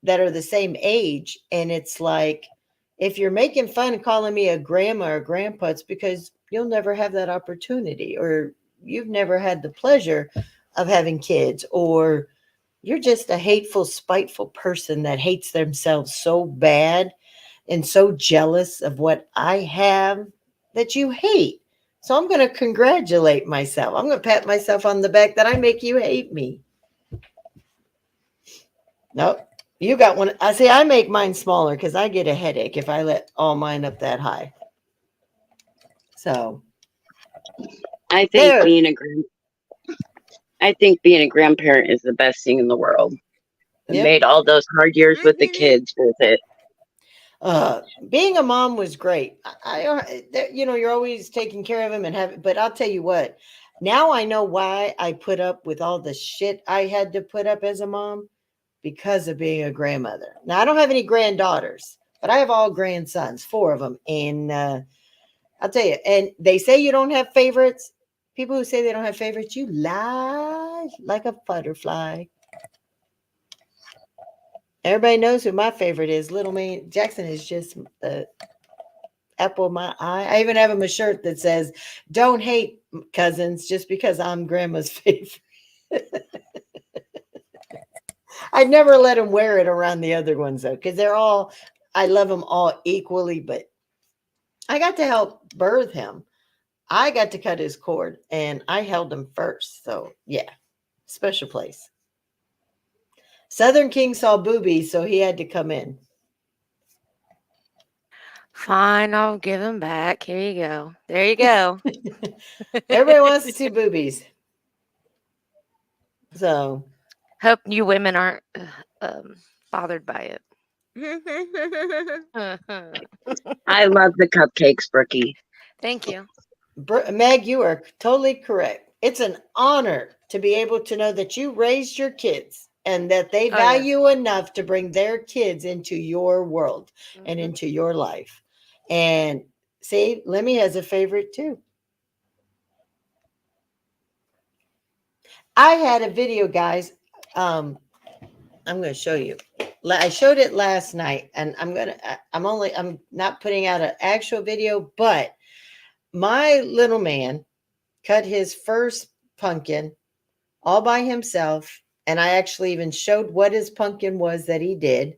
that are the same age. And it's like, if you're making fun and calling me a grandma or grandpa, it's because you'll never have that opportunity, or you've never had the pleasure of having kids, or you're just a hateful, spiteful person that hates themselves so bad and so jealous of what I have that you hate. So I'm going to congratulate myself. I'm going to pat myself on the back that I make you hate me. Nope. You got one. I say I make mine smaller because I get a headache if I let all mine up that high. So I think there. I think being a grandparent is the best thing in the world. It Yep. made all those hard years with the kids worth it. Being a mom was great. You're always taking care of him but I'll tell you what, now I know why I put up with all the shit I had to put up as a mom, because of being a grandmother. Now I don't have any granddaughters, but I have all grandsons, 4 of them. And I'll tell you, and they say you don't have favorites. People who say they don't have favorites, you lie like a butterfly. Everybody knows who my favorite is. Little man Jackson is just the apple of my eye. I even have him a shirt that says, "Don't hate cousins just because I'm grandma's favorite." I never let him wear it around the other ones though, because I love them all equally, but I got to help birth him. I got to cut his cord and I held him first. So yeah, special place. Southern King saw boobies, so he had to come in. Fine, I'll give him back. Here you go. There you go. Everybody wants to see boobies. So hope you women aren't bothered by it. I love the cupcakes, Brookie. Thank you. Meg, you are totally correct. It's an honor to be able to know that you raised your kids and that they value enough to bring their kids into your world and into your life. And see, Lemmy has a favorite too. I had a video, guys. I'm going to show you. I showed it last night, and I'm not putting out an actual video, but my little man cut his first pumpkin all by himself. And I actually even showed what his pumpkin was that he did.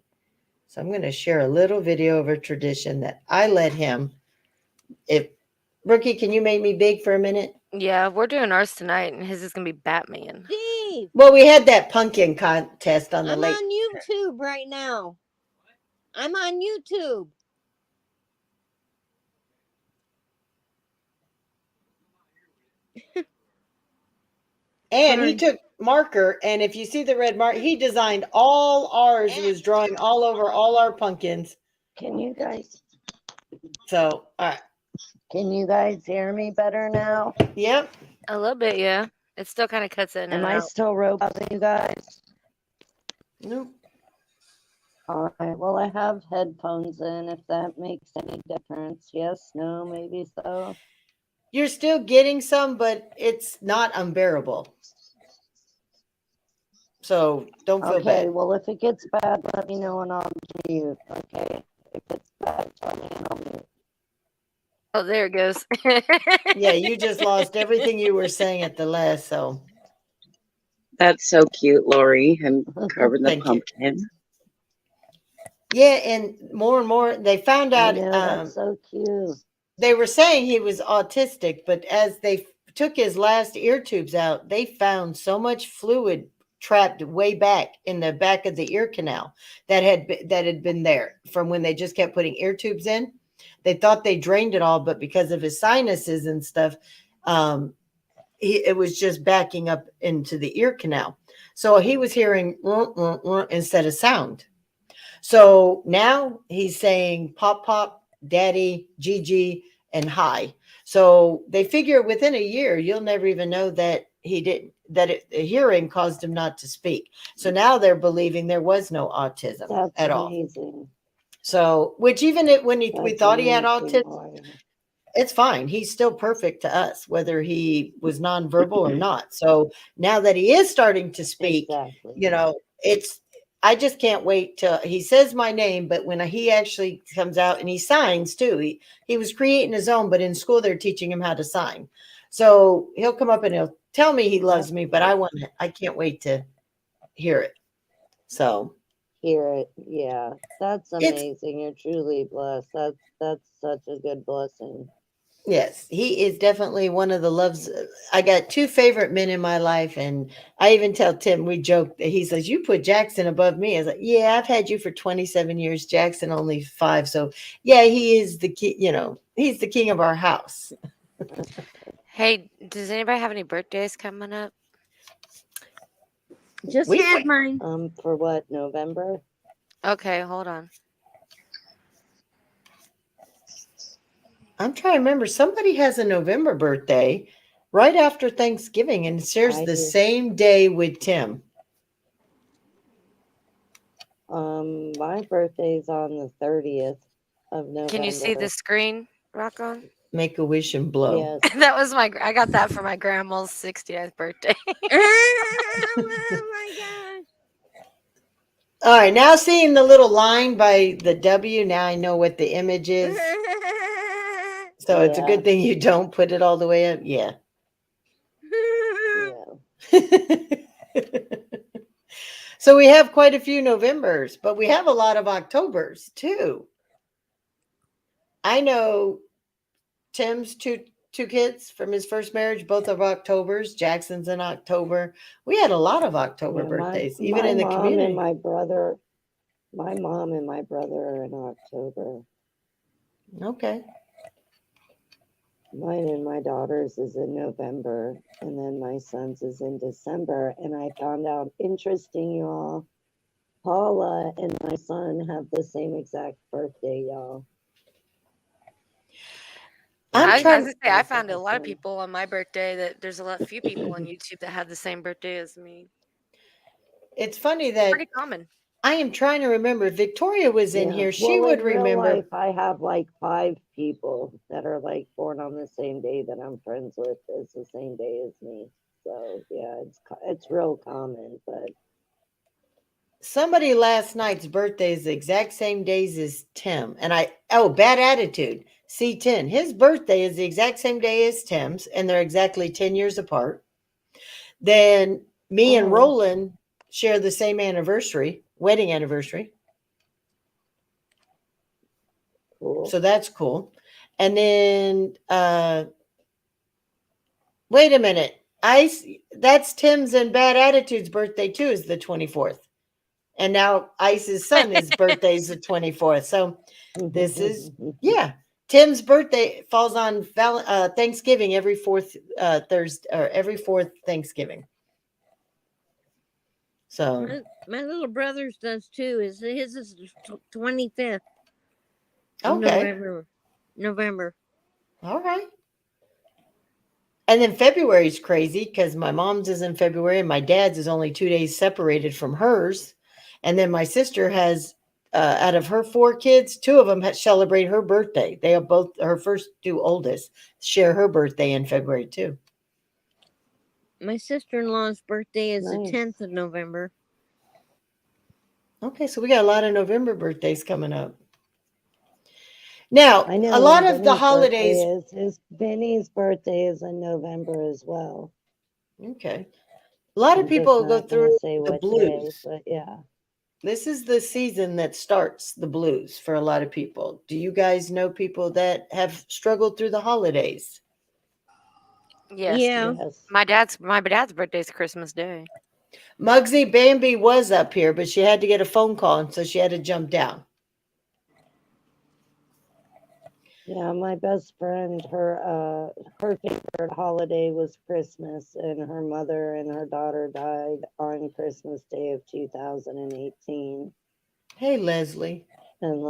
So I'm going to share a little video of a tradition that I let him. If Brookie, can you make me big for a minute? Yeah, we're doing ours tonight, and his is gonna be Batman. Steve, Well, we had that pumpkin contest on the I'm lake. on YouTube right now. I'm on YouTube. And he took marker, and if you see the red mark, he designed all ours. He was drawing all over all our pumpkins. Can you guys So, all right. hear me better now? Yep. A little bit, yeah. It still kind of cuts in Am and I out. still roboting you guys? Nope. All right. Well, I have headphones in. If that makes any difference, yes, no, maybe so. You're still getting some, but it's not unbearable. So don't feel Okay. bad. Well, if it gets bad, let me know and I'll mute. Okay. If it's bad, tell me and I'll mute. Oh, there it goes. Yeah, you just lost everything you were saying at the last. So That's so cute, Lori, and covering the Thank you. pumpkin. yeah, and more, they found I out. know, that's so cute. They were saying he was autistic, but as they took his last ear tubes out, they found so much fluid trapped way back in the back of the ear canal that had been there from when they just kept putting ear tubes in. They thought they drained it all, but because of his sinuses and stuff, it was just backing up into the ear canal. So he was hearing instead of sound. So now he's saying pop, pop, daddy, Gigi, and hi. So they figure within a year, you'll never even know that he didn't, the hearing caused him not to speak. So now they're believing there was no autism That's at all. amazing. So, which even when we That's thought he had amazing, autism, Lori. it's fine. He's still perfect to us, whether he was nonverbal or not. So now that he is starting to speak, Exactly. I just can't wait till he says my name. But when he actually comes out and he signs too, he was creating his own, but in school they're teaching him how to sign. So he'll come up and he'll tell me he loves me, but I can't wait to hear it. So Hear it. Yeah. That's amazing. You're truly blessed. That's such a good blessing. yes, he is definitely one of the loves. I got two favorite men in my life, and I even tell Tim, we joke that he says, you put Jackson above me. I was like, yeah, I've had you for 27 years, Jackson only 5. So yeah, he is the king, he's the king of our house. Hey, does anybody have any birthdays coming up? Just We- had mine. For what, November? Okay, hold on. I'm trying to remember. Somebody has a November birthday right after Thanksgiving and shares I the do. same day with Tim. My birthday's on the 30th of November. Can you see the screen, Rock on? Make a wish and blow. Yes. That was I got that for my grandma's 60th birthday. Oh my gosh. All right, now seeing the little line by the W, now I know what the image is. So it's a Yeah. good thing you don't put it all the way up. Yeah. Yeah. So we have quite a few Novembers, but we have a lot of Octobers too. I know Tim's two kids from his first marriage, both of Octobers. Jackson's in October. We had a lot of October Yeah, birthdays, even in the mom community. And my mom and my brother are in October. Okay. Mine and my daughter's is in November, and then my son's is in December. And I found out, interesting, y'all, Paula and my son have the same exact birthday, y'all. I'm I trying. was gonna say I found a lot of people on my birthday that there's few people on YouTube that have the same birthday as me. It's funny that Pretty common. I am trying to remember. If Victoria was in Yeah. here, she Well, would in real remember. life, I have like 5 people that are like born on the same day that I'm friends with. It's the same day as me. So yeah, it's real common, but Somebody last night's birthday is the exact same days as Tim. And bad attitude. C10. His birthday is the exact same day as Tim's, and they're exactly 10 years apart. Then me and Oh. Roland share the same anniversary, wedding anniversary. cool. So that's cool. And then wait a minute. That's Tim's and Bad Attitude's birthday too, is the 24th. And now Ice's son, his birthday is the 24th. So this is, yeah. Tim's birthday falls on Thanksgiving every fourth Thursday, or every fourth Thanksgiving. So my little brother's does too. His is 25th. okay. November. All right. And then February's crazy because my mom's is in February and my dad's is only 2 days separated from hers. And then my sister has, out of her 4 kids, 2 of them celebrate her birthday. They are both, her first 2 oldest, share her birthday in February too. My sister-in-law's birthday is Nice. the 10th of November. Okay, so we got a lot of November birthdays coming up. Now, I know a lot when of the Benny's holidays. Benny's birthday is in November as well. Okay. A lot of I'm people just go not gonna through say the what blues. day, but yeah. This is the season that starts the blues for a lot of people. Do you guys know people that have struggled through the holidays? Yes. Yeah. Yes. My dad's birthday's Christmas Day. Muggsy Bambi was up here, but she had to get a phone call, and so she had to jump down. Yeah, my best friend, her favorite holiday was Christmas, and her mother and her daughter died on Christmas Day of 2018. Hey, Leslie. And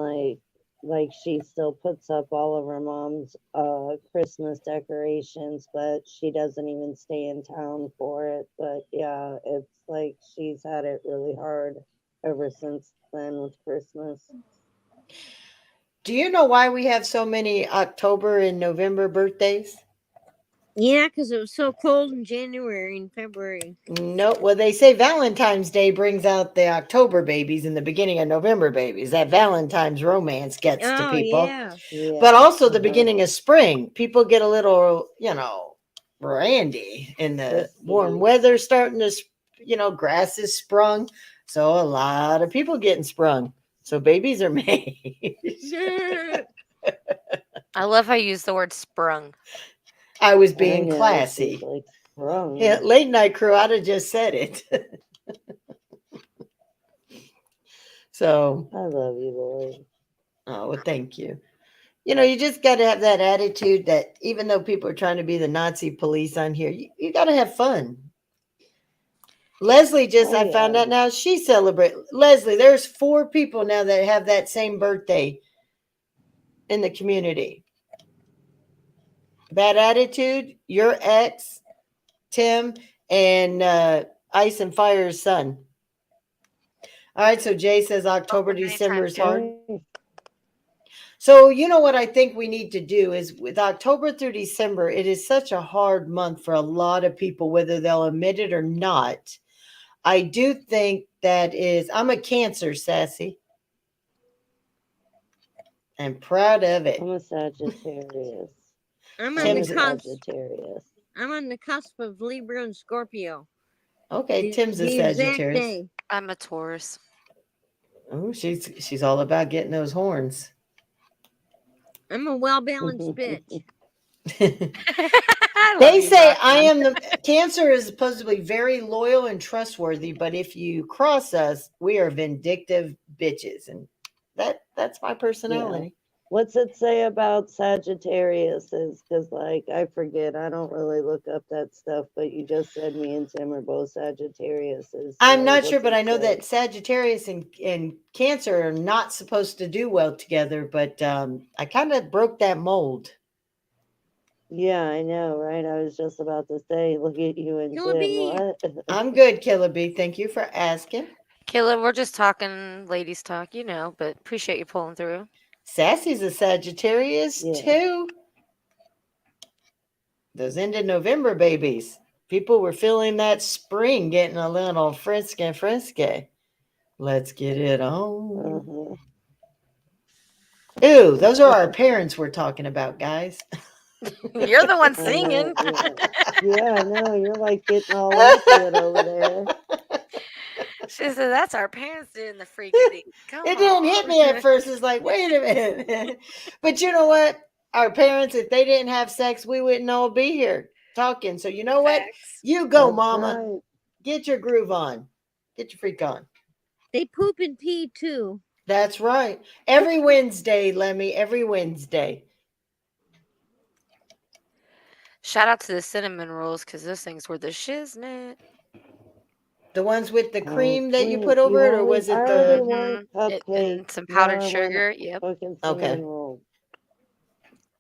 like she still puts up all of her mom's Christmas decorations, but she doesn't even stay in town for it. But yeah, it's like she's had it really hard ever since then with Christmas. Do you know why we have so many October and November birthdays? Yeah, because it was so cold in January and February. No, well, they say Valentine's Day brings out the October babies and the beginning of November babies. That Valentine's romance gets to people. Yeah. But also the beginning of spring. People get a little, randy in the warm weather starting to, grass is sprung. So a lot of people getting sprung. So babies are made. I love how you use the word sprung. I was I being know, classy. she's like sprung. Yeah, late night crew, I'd have just said it. So, I love you, Lord. oh, well, thank you. You just got to have that attitude that even though people are trying to be the Nazi police on here, you got to have fun. Leslie I found out now, she celebrates. Leslie, there's 4 people now that have that same birthday in the community. Bad Attitude, your ex, Tim, and Ice and Fire's son. All right, so Jay says October, December is hard. So what I think we need to do is with October through December, it is such a hard month for a lot of people, whether they'll admit it or not. I do think I'm a Cancer, Sassy. I'm proud of it. I'm a Sagittarius. I'm I'm on a the cusp. Sagittarius. I'm on the cusp of Libra and Scorpio. Okay, Tim's a The exact Sagittarius. day. I'm a Taurus. Oh, she's all about getting those horns. I'm a well-balanced bitch. They say I am the Cancer is supposed to be very loyal and trustworthy, but if you cross us, we are vindictive bitches, and that's my personality. What's it say about Sagittarius? Is because I forget. I don't really look up that stuff, but you just said me and Tim are both Sagittarius. I'm not sure, but I know that Sagittarius and Cancer are not supposed to do well together, but I kind of broke that mold. Yeah, I know, right? I was just about to say, look at you and Killer Tim. bee. What? I'm good, Killer Bee. Thank you for asking. Killer, we're just talking ladies talk, but appreciate you pulling through. Sassy's a Sagittarius too. Those end of November babies. People were feeling that spring getting a little frisky. Let's get it on. Ooh, those are our parents we're talking about, guys. You're the one singing. Yeah, no, you're like getting all into it over there. She said, "That's our parents doing the freaking." Come It didn't hit me at on. first. It's like, wait a minute. But you know what? Our parents, if they didn't have sex, we wouldn't all be here talking. So you know what? Facts. You go, That's mama. right. Get your groove on. Get your freak on. They poop and pee too. That's right. Every Wednesday, Lemmy. Every Wednesday. Shout out to the cinnamon rolls because those things were the shiznit. The ones with the Oh, cream that you please, put over it, or always- was I it already the? want cupcakes. And some Now powdered I want sugar. Yep. Fucking Okay. cinnamon rolls.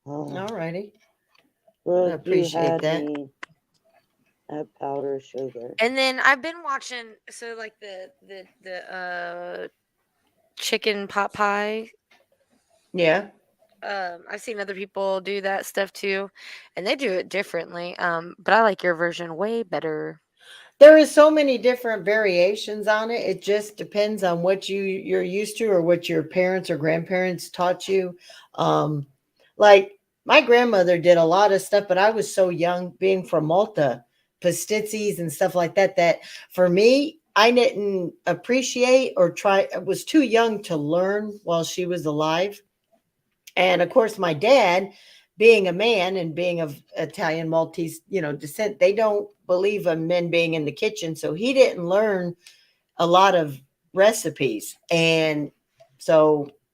Oh, Alrighty. Brooke, appreciate you had that. me at powder sugar. And then I've been watching like the chicken pot pie. Yeah. I've seen other people do that stuff too, and they do it differently. But I like your version way better. There is so many different variations on it. It just depends on what you're used to or what your parents or grandparents taught you. Like my grandmother did a lot of stuff, but I was so young being from Malta, pastizzis and stuff like that, that for me, I didn't appreciate or try. I was too young to learn while she was alive. And of course, my dad, being a man and being of Italian Maltese, descent, they don't believe in men being in the kitchen. So he didn't learn a lot of recipes. And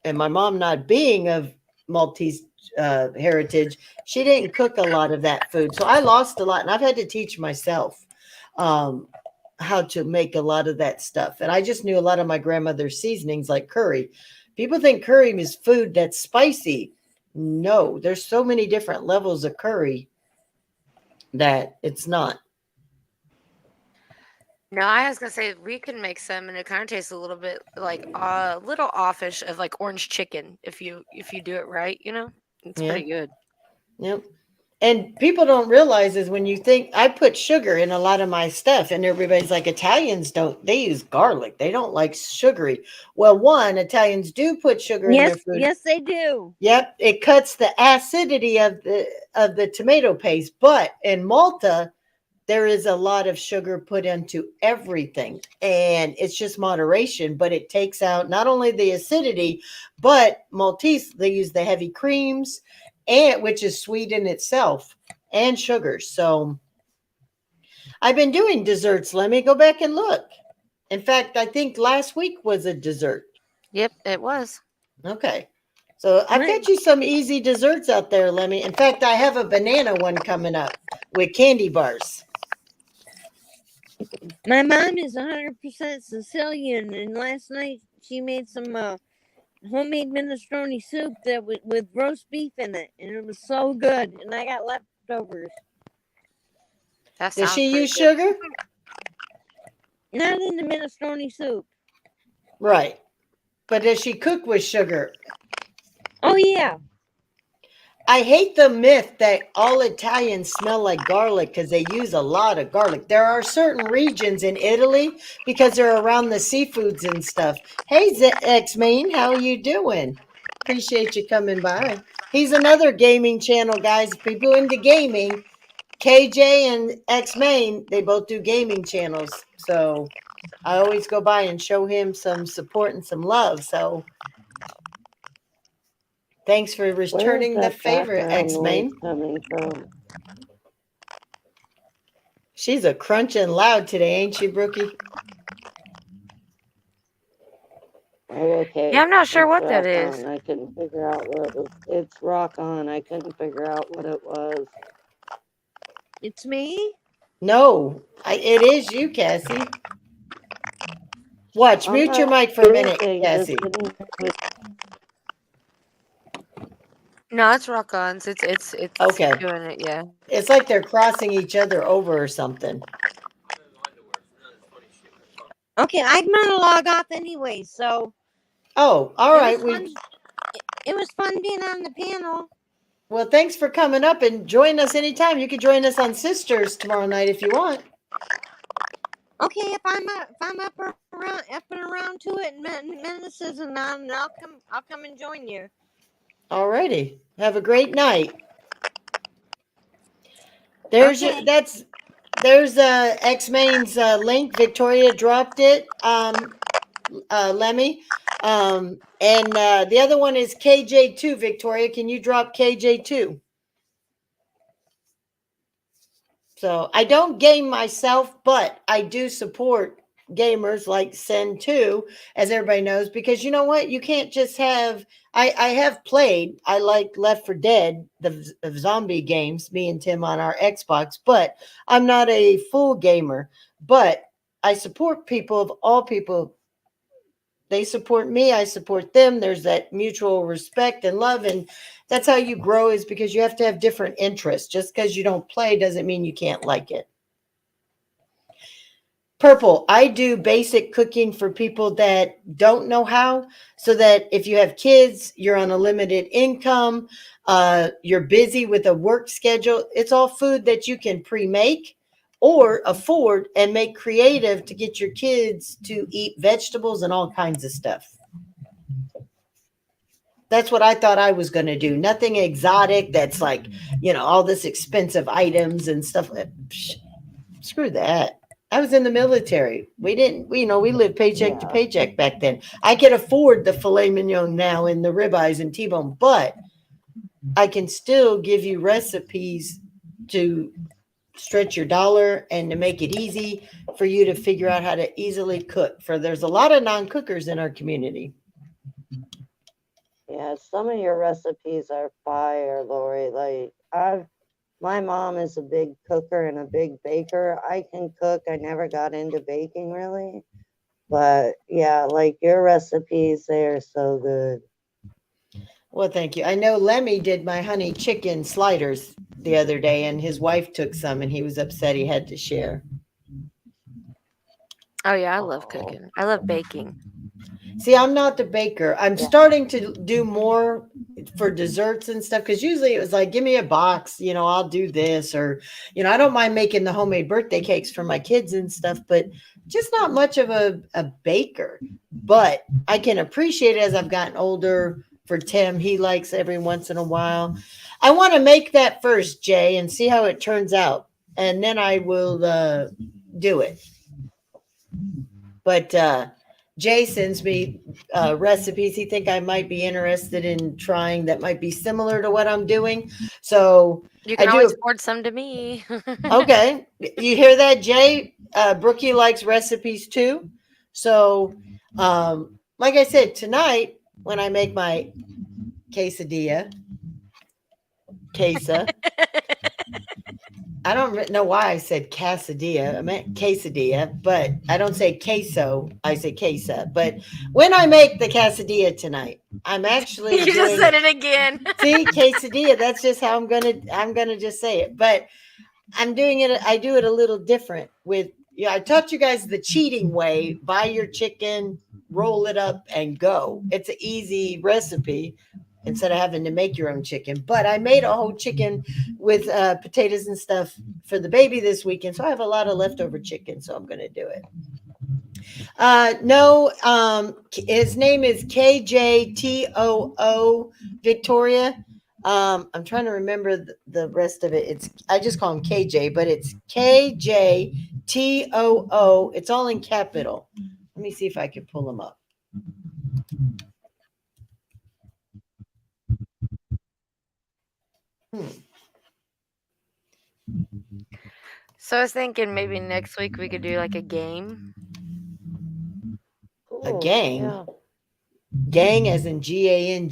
my mom not being of Maltese heritage, she didn't cook a lot of that food. So I lost a lot, and I've had to teach myself how to make a lot of that stuff. And I just knew a lot of my grandmother's seasonings, like curry. People think curry is food that's spicy. No, there's so many different levels of curry that it's not. No, I was gonna say we can make some, and it kind of tastes a little bit like a little offish of like orange chicken if you do it right. It's Yeah. pretty good. Yep. And people don't realize is when you think I put sugar in a lot of my stuff, and everybody's like, Italians they use garlic. They don't like sugary. Well, Italians do put sugar in their food. Yes, they do. Yep. It cuts the acidity of the tomato paste. But in Malta, there is a lot of sugar put into everything, and it's just moderation, but it takes out not only the acidity, but Maltese, they use the heavy creams, and which is sweet in itself, and sugar. So I've been doing desserts. Let me go back and look. In fact, I think last week was a dessert. Yep, it was. Okay. So I've got you some easy desserts out there, Lemmy. In fact, I have a banana one coming up with candy bars. My mom is 100% Sicilian, and last night she made some homemade minestrone soup with roast beef in it, and it was so good. And I got leftovers. Does she use sugar? Not in the minestrone soup. Right. But does she cook with sugar? Oh yeah. I hate the myth that all Italians smell like garlic because they use a lot of garlic. There are certain regions in Italy because they're around the seafoods and stuff. Hey, X-Main, how are you doing? Appreciate you coming by. He's another gaming channel, guys. People into gaming, KJ and X-Main, they both do gaming channels. So I always go by and show him some support and some love. So thanks for returning the favor, X-Main. Coming from? She's a crunching loud today, ain't she, Brookie? Oh, okay. Yeah, I'm not sure what that Rock is. On. I couldn't figure out what it was. It's Rock On. I couldn't figure out what it was. It's me? No, it is you, Cassie. Watch, mute your mic for a minute, Cassie. No, it's rock-ons. It's Okay. doing it. Yeah. It's like they're crossing each other over or something. Okay, I'm gonna log off anyway. So. Oh, all right. It was fun being on the panel. Well, thanks for coming up and join us anytime. You can join us on Sisters tomorrow night if you want. Okay, if I'm up and around to it, menaces and on, I'll come and join you. Alrighty. Have a great night. There's Okay. there's X-Main's link. Victoria dropped it. Lemmy. And the other one is KJ2. Victoria, can you drop KJ2? So I don't game myself, but I do support gamers like Sen2, as everybody knows, because you know what? You can't just have. I have played. I like Left 4 Dead, the zombie games. Me and Tim on our Xbox, but I'm not a full gamer. But I support people of all people. They support me, I support them. There's that mutual respect and love, and that's how you grow, is because you have to have different interests. Just because you don't play doesn't mean you can't like it. Purple, I do basic cooking for people that don't know how, so that if you have kids, you're on a limited income, you're busy with a work schedule, it's all food that you can pre-make or afford and make creative to get your kids to eat vegetables and all kinds of stuff. That's what I thought I was going to do. Nothing exotic that's like, all this expensive items and stuff. Screw that. I was in the military. We lived paycheck to paycheck back then. I can afford the filet mignon now and the ribeyes and T-bone, but I can still give you recipes to stretch your dollar and to make it easy for you to figure out how to easily cook. There's a lot of non-cookers in our community. Yeah, some of your recipes are fire, Lori. Like my mom is a big cooker and a big baker. I can cook. I never got into baking really. But yeah, like your recipes, they are so good. Well, thank you. I know Lemmy did my honey chicken sliders the other day, and his wife took some, and he was upset he had to share. Oh, yeah, I love cooking. I love baking. See, I'm not the baker. I'm starting to do more for desserts and stuff, because usually it was like, give me a box, I'll do this. Or, I don't mind making the homemade birthday cakes for my kids and stuff, but just not much of a baker. But I can appreciate it as I've gotten older. For Tim, he likes every once in a while. I want to make that first, Jay, and see how it turns out. And then I will do it. But Jay sends me recipes he think I might be interested in trying that might be similar to what I'm doing. So you can always forward some to me. Okay. You hear that, Jay? Brookie likes recipes too. So like I said, tonight, when I make my quesadilla, I don't know why I said quesadilla. I meant quesadilla, but I don't say queso. I say queso. But when I make the quesadilla tonight, I'm actually you just said it again. See, quesadilla. That's just how I'm gonna just say it. But I'm doing it. I do it a little different with. I taught you guys the cheating way. Buy your chicken, roll it up, and go. It's an easy recipe instead of having to make your own chicken. But I made a whole chicken with potatoes and stuff for the baby this weekend. So I have a lot of leftover chicken. So I'm going to do it. No, his name is KJTOO Victoria. I'm trying to remember the rest of it. I just call him KJ, but it's KJTOO. It's all in capital. Let me see if I can pull him up. So I was thinking maybe next week we could do like a game. A gang? Yeah. Gang as in GANG?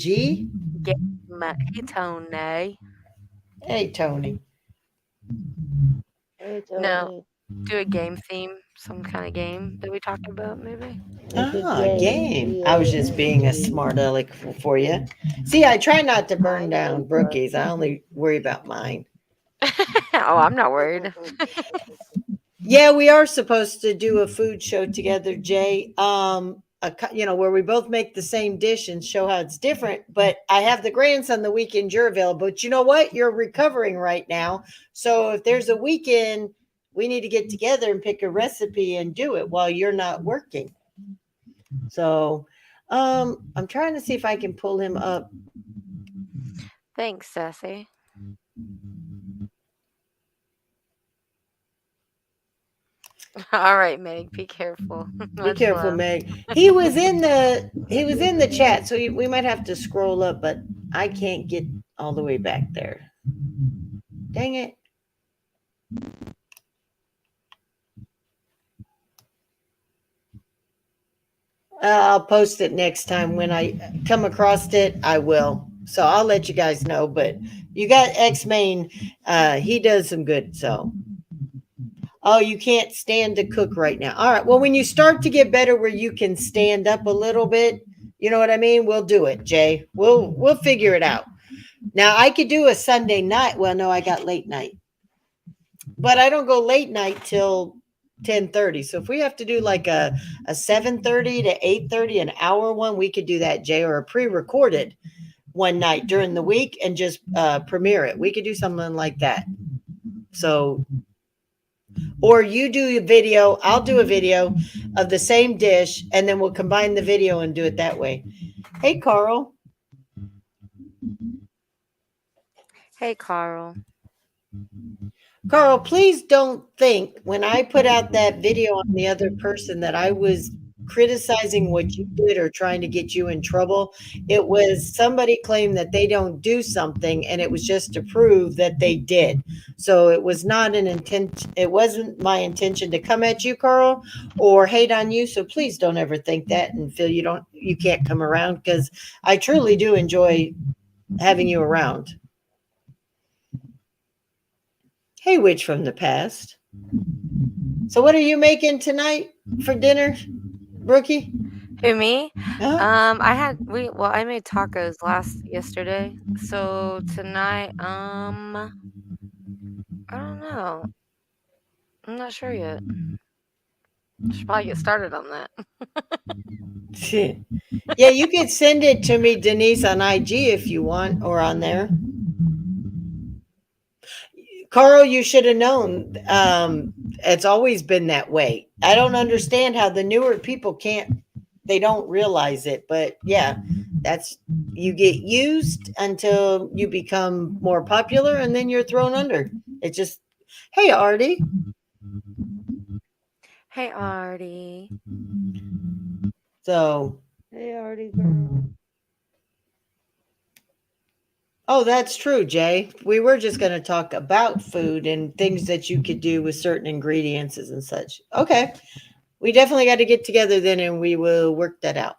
Hey, Tony. Hey, Tony. Hey, Tony. No, do a game theme, some kind of game that we talked about, maybe. A game. I was just being a smart aleck for you. See, I try not to burn down Brookie's. I only worry about mine. Oh, I'm not worried. Yeah, we are supposed to do a food show together, Jay. Where we both make the same dish and show how it's different. But I have the grandson the weekend you're available. But you know what? You're recovering right now. So if there's a weekend, we need to get together and pick a recipe and do it while you're not working. So I'm trying to see if I can pull him up. Thanks, Sassy. All right, Meg, be careful. Be Much careful, love. Meg. He was in the chat, so we might have to scroll up, but I can't get all the way back there. Dang it. I'll post it next time. When I come across it, I will. So I'll let you guys know. But you got X-Main. He does some good. So, oh, you can't stand to cook right now. All right. Well, when you start to get better where you can stand up a little bit, you know what I mean? We'll do it, Jay. We'll figure it out. Now, I could do a Sunday night. Well, no, I got late night. But I don't go late night till 10:30. So if we have to do like a 7:30 to 8:30, an hour one, we could do that, Jay, or a pre-recorded one night during the week and just premiere it. We could do something like that. So, or you do a video, I'll do a video of the same dish, and then we'll combine the video and do it that way. Hey, Carl. Hey, Carl. Carl, please don't think when I put out that video on the other person that I was criticizing what you did or trying to get you in trouble. It was somebody claimed that they don't do something, and it was just to prove that they did. So it was not an intent. It wasn't my intention to come at you, Carl, or hate on you. So please don't ever think that and feel you can't come around, because I truly do enjoy having you around. Hey, witch from the past. So what are you making tonight for dinner, Brookie? Who, me? Huh? I made tacos yesterday. So tonight, I don't know. I'm not sure yet. Should probably get started on that. Yeah, you could send it to me, Denise, on IG if you want, or on there. Carl, you should have known. It's always been that way. I don't understand how the newer people they don't realize it. But yeah, you get used until you become more popular, and then you're thrown under. It's just, hey, Artie. Hey, Artie. So. Hey, Artie girl. Oh, that's true, Jay. We were just going to talk about food and things that you could do with certain ingredients and such. Okay. We definitely got to get together then, and we will work that out.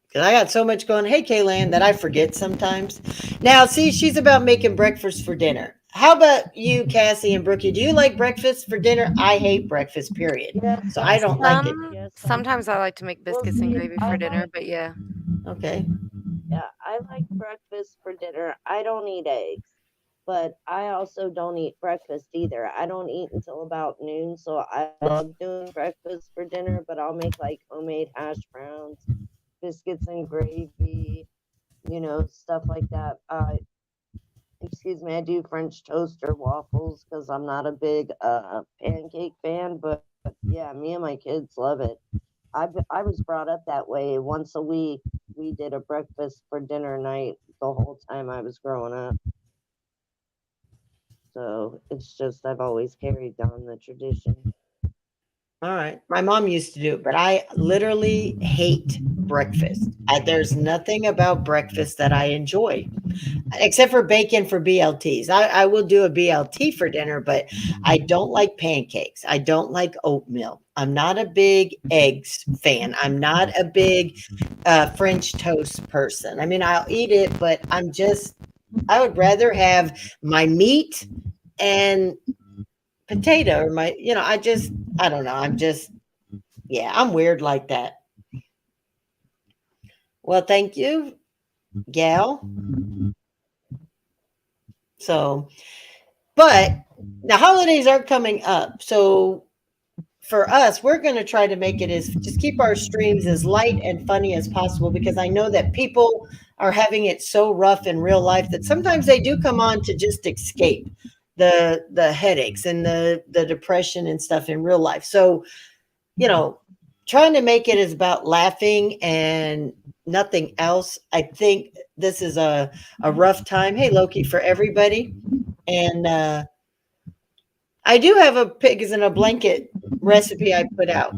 Because I got so much going. Hey, Kaylan, that I forget sometimes. Now, see, she's about making breakfast for dinner. How about you, Cassie and Brookie? Do you like breakfast for dinner? I hate breakfast, period. So I don't like it. Sometimes I like to make biscuits and gravy for dinner, but yeah. Okay. Yeah, I like breakfast for dinner. I don't eat eggs, but I also don't eat breakfast either. I don't eat until about noon, so I love doing breakfast for dinner, but I'll make like homemade hash browns, biscuits and gravy, stuff like that. Excuse me, I do French toast or waffles because I'm not a big pancake fan, but yeah, me and my kids love it. I was brought up that way. Once a week, we did a breakfast for dinner night the whole time I was growing up. So it's just I've always carried on the tradition. All right. My mom used to do it, but I literally hate breakfast. There's nothing about breakfast that I enjoy, except for bacon for BLTs. I will do a BLT for dinner, but I don't like pancakes. I don't like oatmeal. I'm not a big eggs fan. I'm not a big French toast person. I mean, I'll eat it, but I would rather have my meat and potato or I don't know. I'm weird like that. Well, thank you, gal. So, but the holidays are coming up. So for us, we're going to try to make it just keep our streams as light and funny as possible, because I know that people are having it so rough in real life that sometimes they do come on to just escape the headaches and the depression and stuff in real life. So, trying to make it is about laughing and nothing else. I think this is a rough time. Hey, Loki, for everybody. And I do have a pigs in a blanket recipe I put out.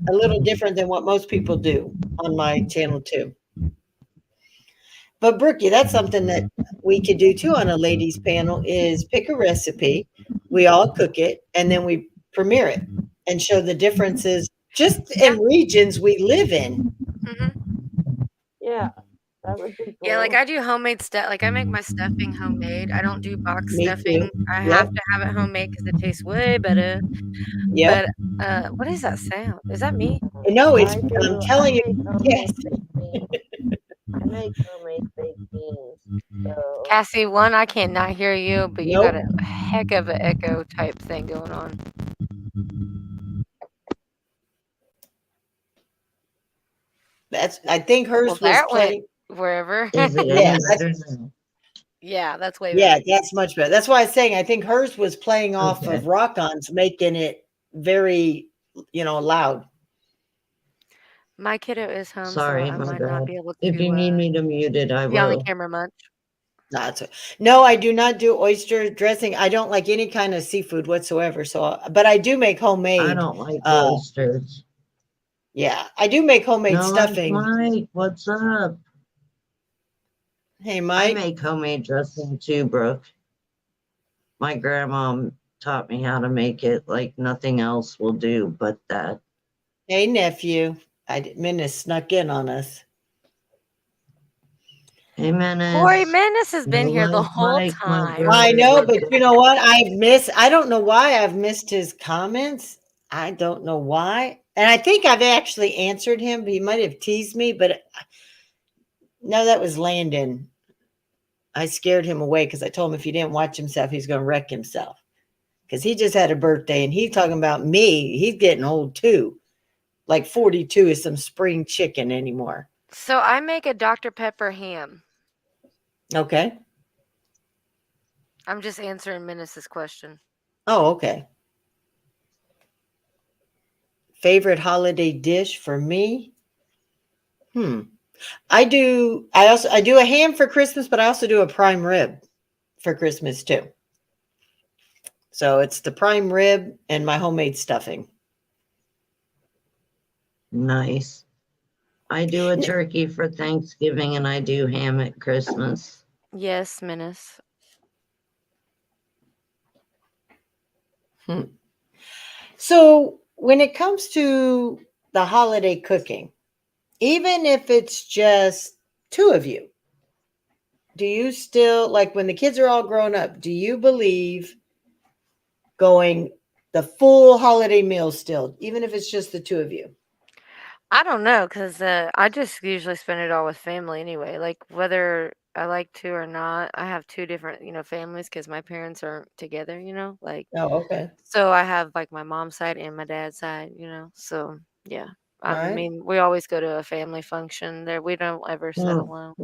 A little different than what most people do on my channel too. But Brookie, that's something that we could do too on a ladies panel is pick a recipe, we all cook it, and then we premiere it and show the differences just in regions we live in. Yeah, that would be cool. Yeah, like I do homemade stuff. Like I make my stuffing homemade. I don't do box Me stuffing. too. I Yep. have to have it homemade because it tastes way better. Yep. But what is that sound? Is that me? No, it's I I'm telling you, yes. I make homemade baked beans. So Cassie, one, I cannot hear you, but you Nope. got a heck of an echo type thing going on. That's I think hers Well, was that playing. went wherever. Is it Yeah, any that's- better now? Yeah, that's way Yeah, better. that's much better. That's why I was saying I think hers was playing off Okay. of rock-ons, making it very, loud. My kiddo is home, Sorry, so I my might not bad. be able If you need to me to mute it, I be on the will. camera much. No, I do not do oyster dressing. I don't like any kind of seafood whatsoever. So, but I do make homemade. I don't like uh, oysters. Yeah, I do make homemade No, stuffing. Mike, what's up? Hey, I Mike. make homemade dressing too, Brooke. My grandma taught me how to make it like nothing else will do but that. Hey, nephew. Menace snuck in on us. Hey, Menace. Corey Menace has been You here the like whole Mike, my time. brother. I know, but you know what? I don't know why I've missed his comments. I don't know why. And I think I've actually answered him, but he might have teased me, but no, that was Landon. I scared him away because I told him if he didn't watch himself, he's going to wreck himself. Because he just had a birthday and he's talking about me. He's getting old too. Like 42 is some spring chicken anymore. So I make a Dr. Pepper ham. Okay. I'm just answering Menace's question. Oh, okay. Favorite holiday dish for me? I do a ham for Christmas, but I also do a prime rib for Christmas too. So it's the prime rib and my homemade stuffing. Nice. I do a turkey for Thanksgiving and I do ham at Christmas. Yes, Menace. So when it comes to the holiday cooking, even if it's just two of you, do you still, like when the kids are all grown up, do you believe going the full holiday meal still, even if it's just the two of you? I don't know, because I just usually spend it all with family anyway. Like whether I like to or not, I have two different, families because my parents aren't together, like. Oh, okay. So I have like my mom's side and my dad's side, So yeah, I Right. mean, we always go to a family function there. We don't ever sit alone.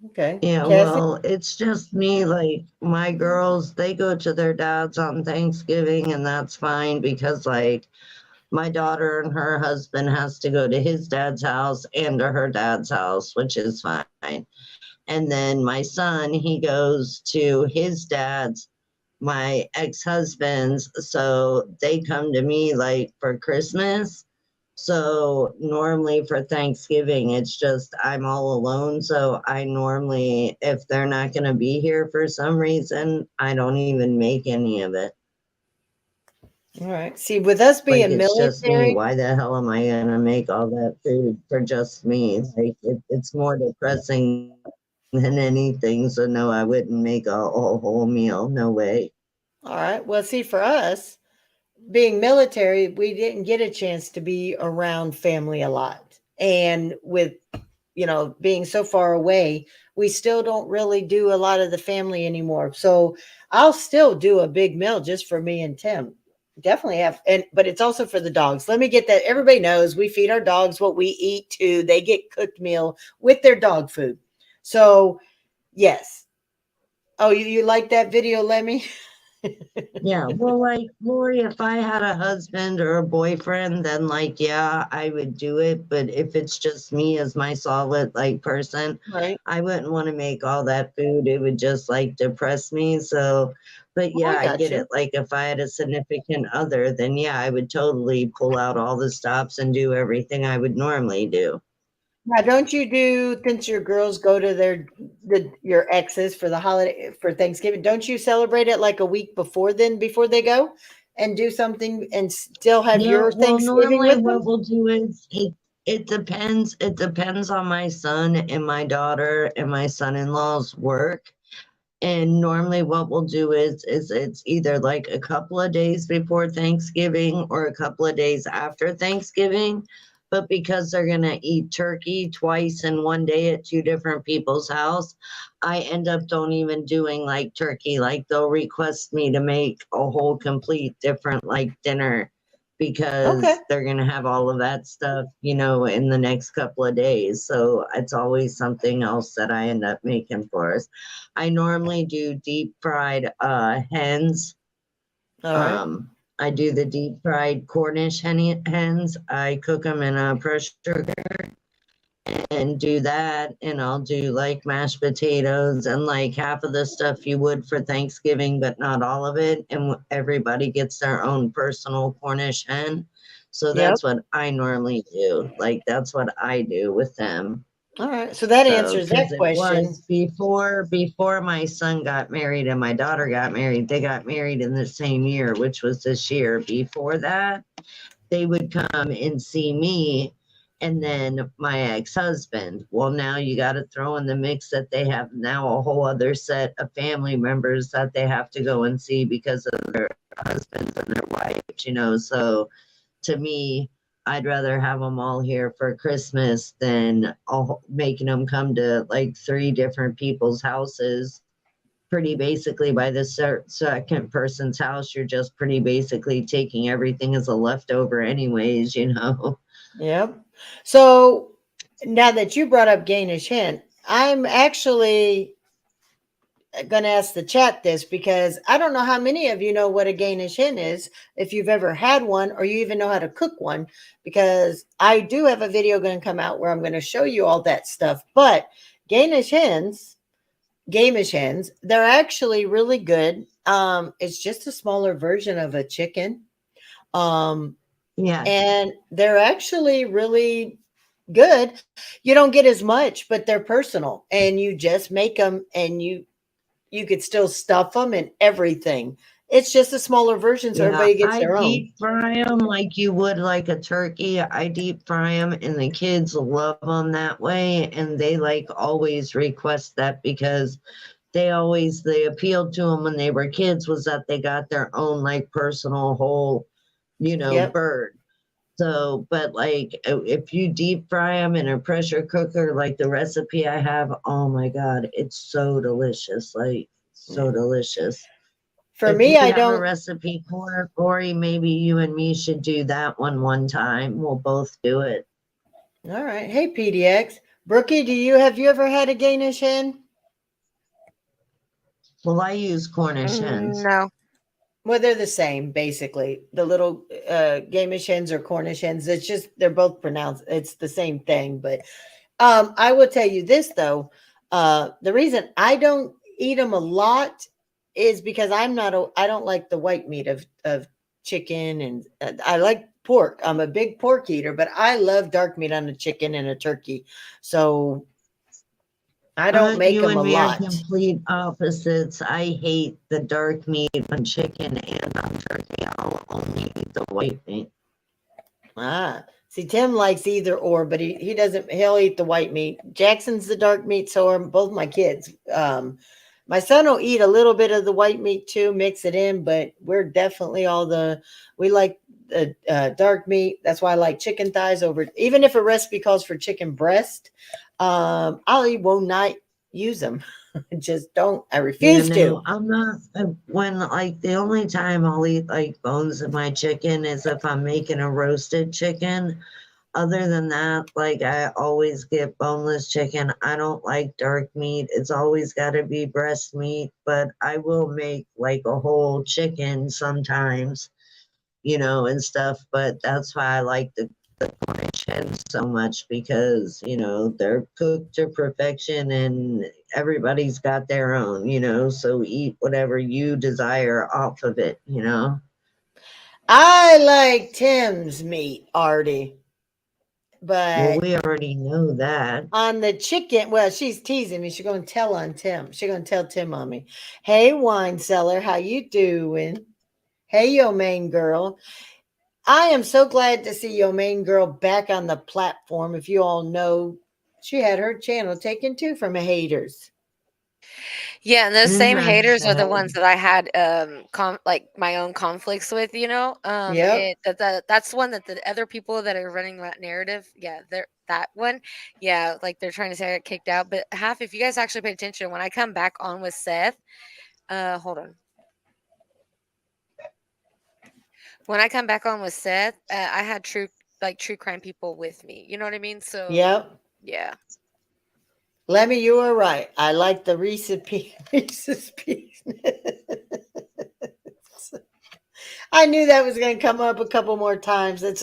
Okay. Yeah, Cassie? well, it's just me. Like my girls, they go to their dads on Thanksgiving, and that's fine because, like, my daughter and her husband has to go to his dad's house and to her dad's house, which is fine. And then my son, he goes to his dad's, my ex-husband's, so they come to me like for Christmas. So normally for Thanksgiving, it's just I'm all alone. So I normally, if they're not going to be here for some reason, I don't even make any of it. All right. See, with us being Like, it's just me. military, Why the hell am I going to make all that food for just me? Like, it's more depressing than anything. So no, I wouldn't make a whole meal. No way. all right. Well, see, for us being military, we didn't get a chance to be around family a lot. And with, being so far away, we still don't really do a lot of the family anymore. So I'll still do a big meal just for me and Tim. Definitely have. But it's also for the dogs. Let me get that. Everybody knows we feed our dogs what we eat too. They get cooked meal with their dog food. So yes. Oh, you like that video, Lemmy? Yeah, well, like, Lori, if I had a husband or a boyfriend, then like, yeah, I would do it. But if it's just me as my solid like person, Right. I wouldn't want to make all that food. It would just like depress me. So But Oh, yeah, I I got get you. it. Like if I had a significant other, then yeah, I would totally pull out all the stops and do everything I would normally do. Now, don't you do, since your girls go to your exes for the holiday for Thanksgiving? Don't you celebrate it like a week before then, before they go, and do something and still have No, your well, Thanksgiving normally with them? what we'll do is it depends. It depends on my son and my daughter and my son-in-law's work. And normally what we'll do is it's either like a couple of days before Thanksgiving or a couple of days after Thanksgiving. But because they're gonna eat turkey twice in one day at two different people's house, I end up don't even doing like turkey. Like they'll request me to make a whole complete different like dinner Okay. because they're gonna have all of that stuff, you know, in the next couple of days. So it's always something else that I end up making for us. I normally do deep fried hens. All right. I do the deep fried Cornish hens. I cook them in a pressure cooker and do that. And I'll do like mashed potatoes and like half of the stuff you would for Thanksgiving, but not all of it. And everybody gets their own personal Cornish hen. So Yep. that's what I normally do. Like that's what I do with them. All right. So that So, answers that because it question. was before my son got married and my daughter got married, they got married in the same year, which was this year. Before that, they would come and see me and then my ex-husband. Well, now you got to throw in the mix that they have now a whole other set of family members that they have to go and see because of their husbands and their wives, you know. So to me, I'd rather have them all here for Christmas than making them come to like 3 different people's houses. Pretty basically, by the second person's house, you're just pretty basically taking everything as a leftover, anyways, you know. Yep. So now that you brought up Gainish hen, I'm actually going to ask the chat this because I don't know how many of you know what a Gainish hen is, if you've ever had one or you even know how to cook one, because I do have a video going to come out where I'm going to show you all that stuff. But Gainish hens, Gamish hens, they're actually really good. It's just a smaller version of a chicken. Yeah. And they're actually really good. You don't get as much, but they're personal and you just make them and you could still stuff them and everything. It's just a smaller version, so Yeah, everybody gets I their own. deep fry them like you would like a turkey. I deep fry them, and the kids love them that way. And they like always request that because they appealed to them when they were kids was that they got their own like personal whole, you know, Yep. bird. So, but like if you deep fry them in a pressure cooker, like the recipe I have, oh my God, it's so delicious. Like so delicious. For If me, you I have a don't. recipe for it, Lori, maybe you and me should do that one time. We'll both do it. All right. Hey, PDX. Brookie, have you ever had a Gainish hen? Well, I use Cornish hens. No. Well, they're the same, basically. The little Gamish hens or Cornish hens. It's just they're both pronounced. It's the same thing. But I will tell you this though. The reason I don't eat them a lot is because I don't like the white meat of chicken, and I like pork. I'm a big pork eater, but I love dark meat on a chicken and a turkey. So I don't make You them a and me are lot. complete opposites. I hate the dark meat on chicken and on turkey. I'll only eat the white meat. See, Tim likes either or, but he doesn't. He'll eat the white meat. Jackson's the dark meat. So are both my kids. My son will eat a little bit of the white meat too, mix it in, but we're definitely we like the dark meat. That's why I like chicken thighs over, even if a recipe calls for chicken breast, will not use them. Just don't. I refuse to. I'm not, when like the only time I'll eat like bones of my chicken is if I'm making a roasted chicken. Other than that, like I always get boneless chicken. I don't like dark meat. It's always got to be breast meat, but I will make like a whole chicken sometimes, you know, and stuff. But that's why I like the Cornish hens so much because, you know, they're cooked to perfection and everybody's got their own, you know, so eat whatever you desire off of it, you know. I like Tim's meat, Artie. Well, But we already know that. on the chicken, well, she's teasing me. She's going to tell on Tim. She's going to tell Tim on me. Hey, wine seller, how you doing? Hey, yo, main girl. I am so glad to see your main girl back on the platform. If you all know, she had her channel taken too from haters. Yeah, and those Isn't same that haters are the sad? ones that I had like my own conflicts with, you know. Yep. That's one that the other people that are running that narrative, yeah, they're that one, yeah, like they're trying to say I got kicked out. But half, if you guys actually pay attention, when I come back on with Seth, hold on. When I come back on with Seth, I had true crime people with me. You know what I mean? So Yep. yeah. Lemmy, you were right. I like the Reese's Pieces. I knew that was going to come up a couple more times. It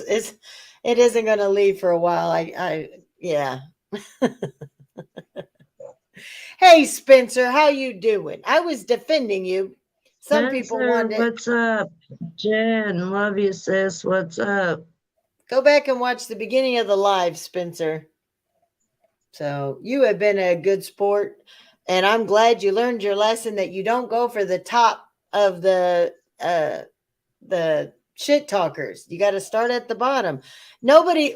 isn't going to leave for a while. Yeah. Hey, Spencer, how you doing? I was defending you. Some people Spencer, wanted. what's up? Jen, love you, sis. What's up? Go back and watch the beginning of the live, Spencer. So you have been a good sport, and I'm glad you learned your lesson that you don't go for the top of the shit talkers. You got to start at the bottom. Nobody,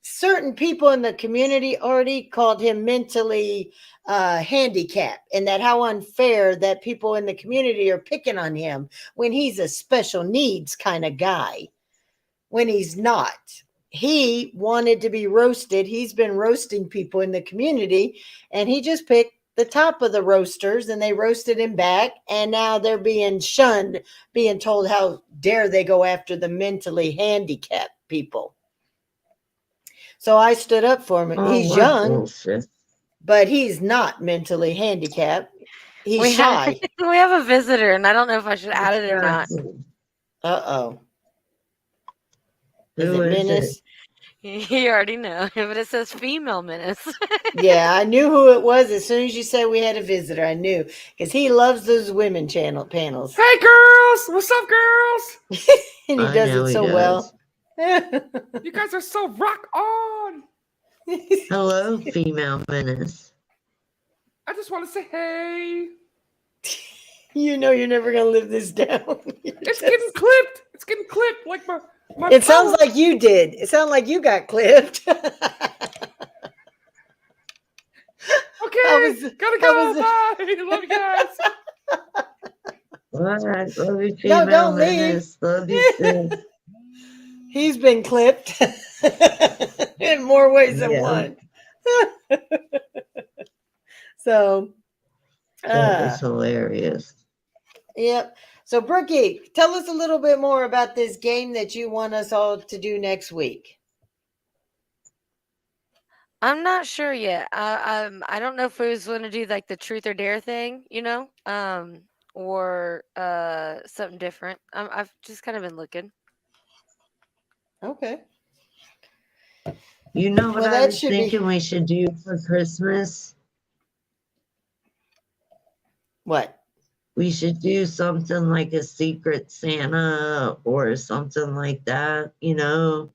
certain people in the community already called him mentally handicapped, and that how unfair that people in the community are picking on him when he's a special needs kind of guy, when he's not. He wanted to be roasted. He's been roasting people in the community, and he just picked the top of the roasters, and they roasted him back, and now they're being shunned, being told how dare they go after the mentally handicapped people. So I stood up for him. He's young, bullshit. but he's not mentally handicapped. He's shy. We have a visitor, and I don't know if I should add it or not. Uh-oh. Is Who it is Menace? it? You already know, but it says female menace. Yeah, I knew who it was as soon as you said we had a visitor. I knew, because he loves those women panels. Hey, girls! What's up, girls? And he I does know it he so does. well. You guys are so rock on. Hello, female menace. I just want to say hey. You know you're never going to live this down. It's getting clipped. It's getting clipped like my It sounds like you did. It sounded like you got clipped. Okay, gotta go. Bye. Love you guys. All right, love you, No, female don't menace. Love you, sis. He's been clipped in more ways than Yeah. one. So, That was hilarious. yep. So, Brookie, tell us a little bit more about this game that you want us all to do next week. I'm not sure yet. I don't know if we was going to do like the truth or dare thing, you know, or something different. I've just kind of been looking. Okay. You know what Well, I that was should be- thinking we should do for Christmas? What? We should do something like a Secret Santa or something like that, you know?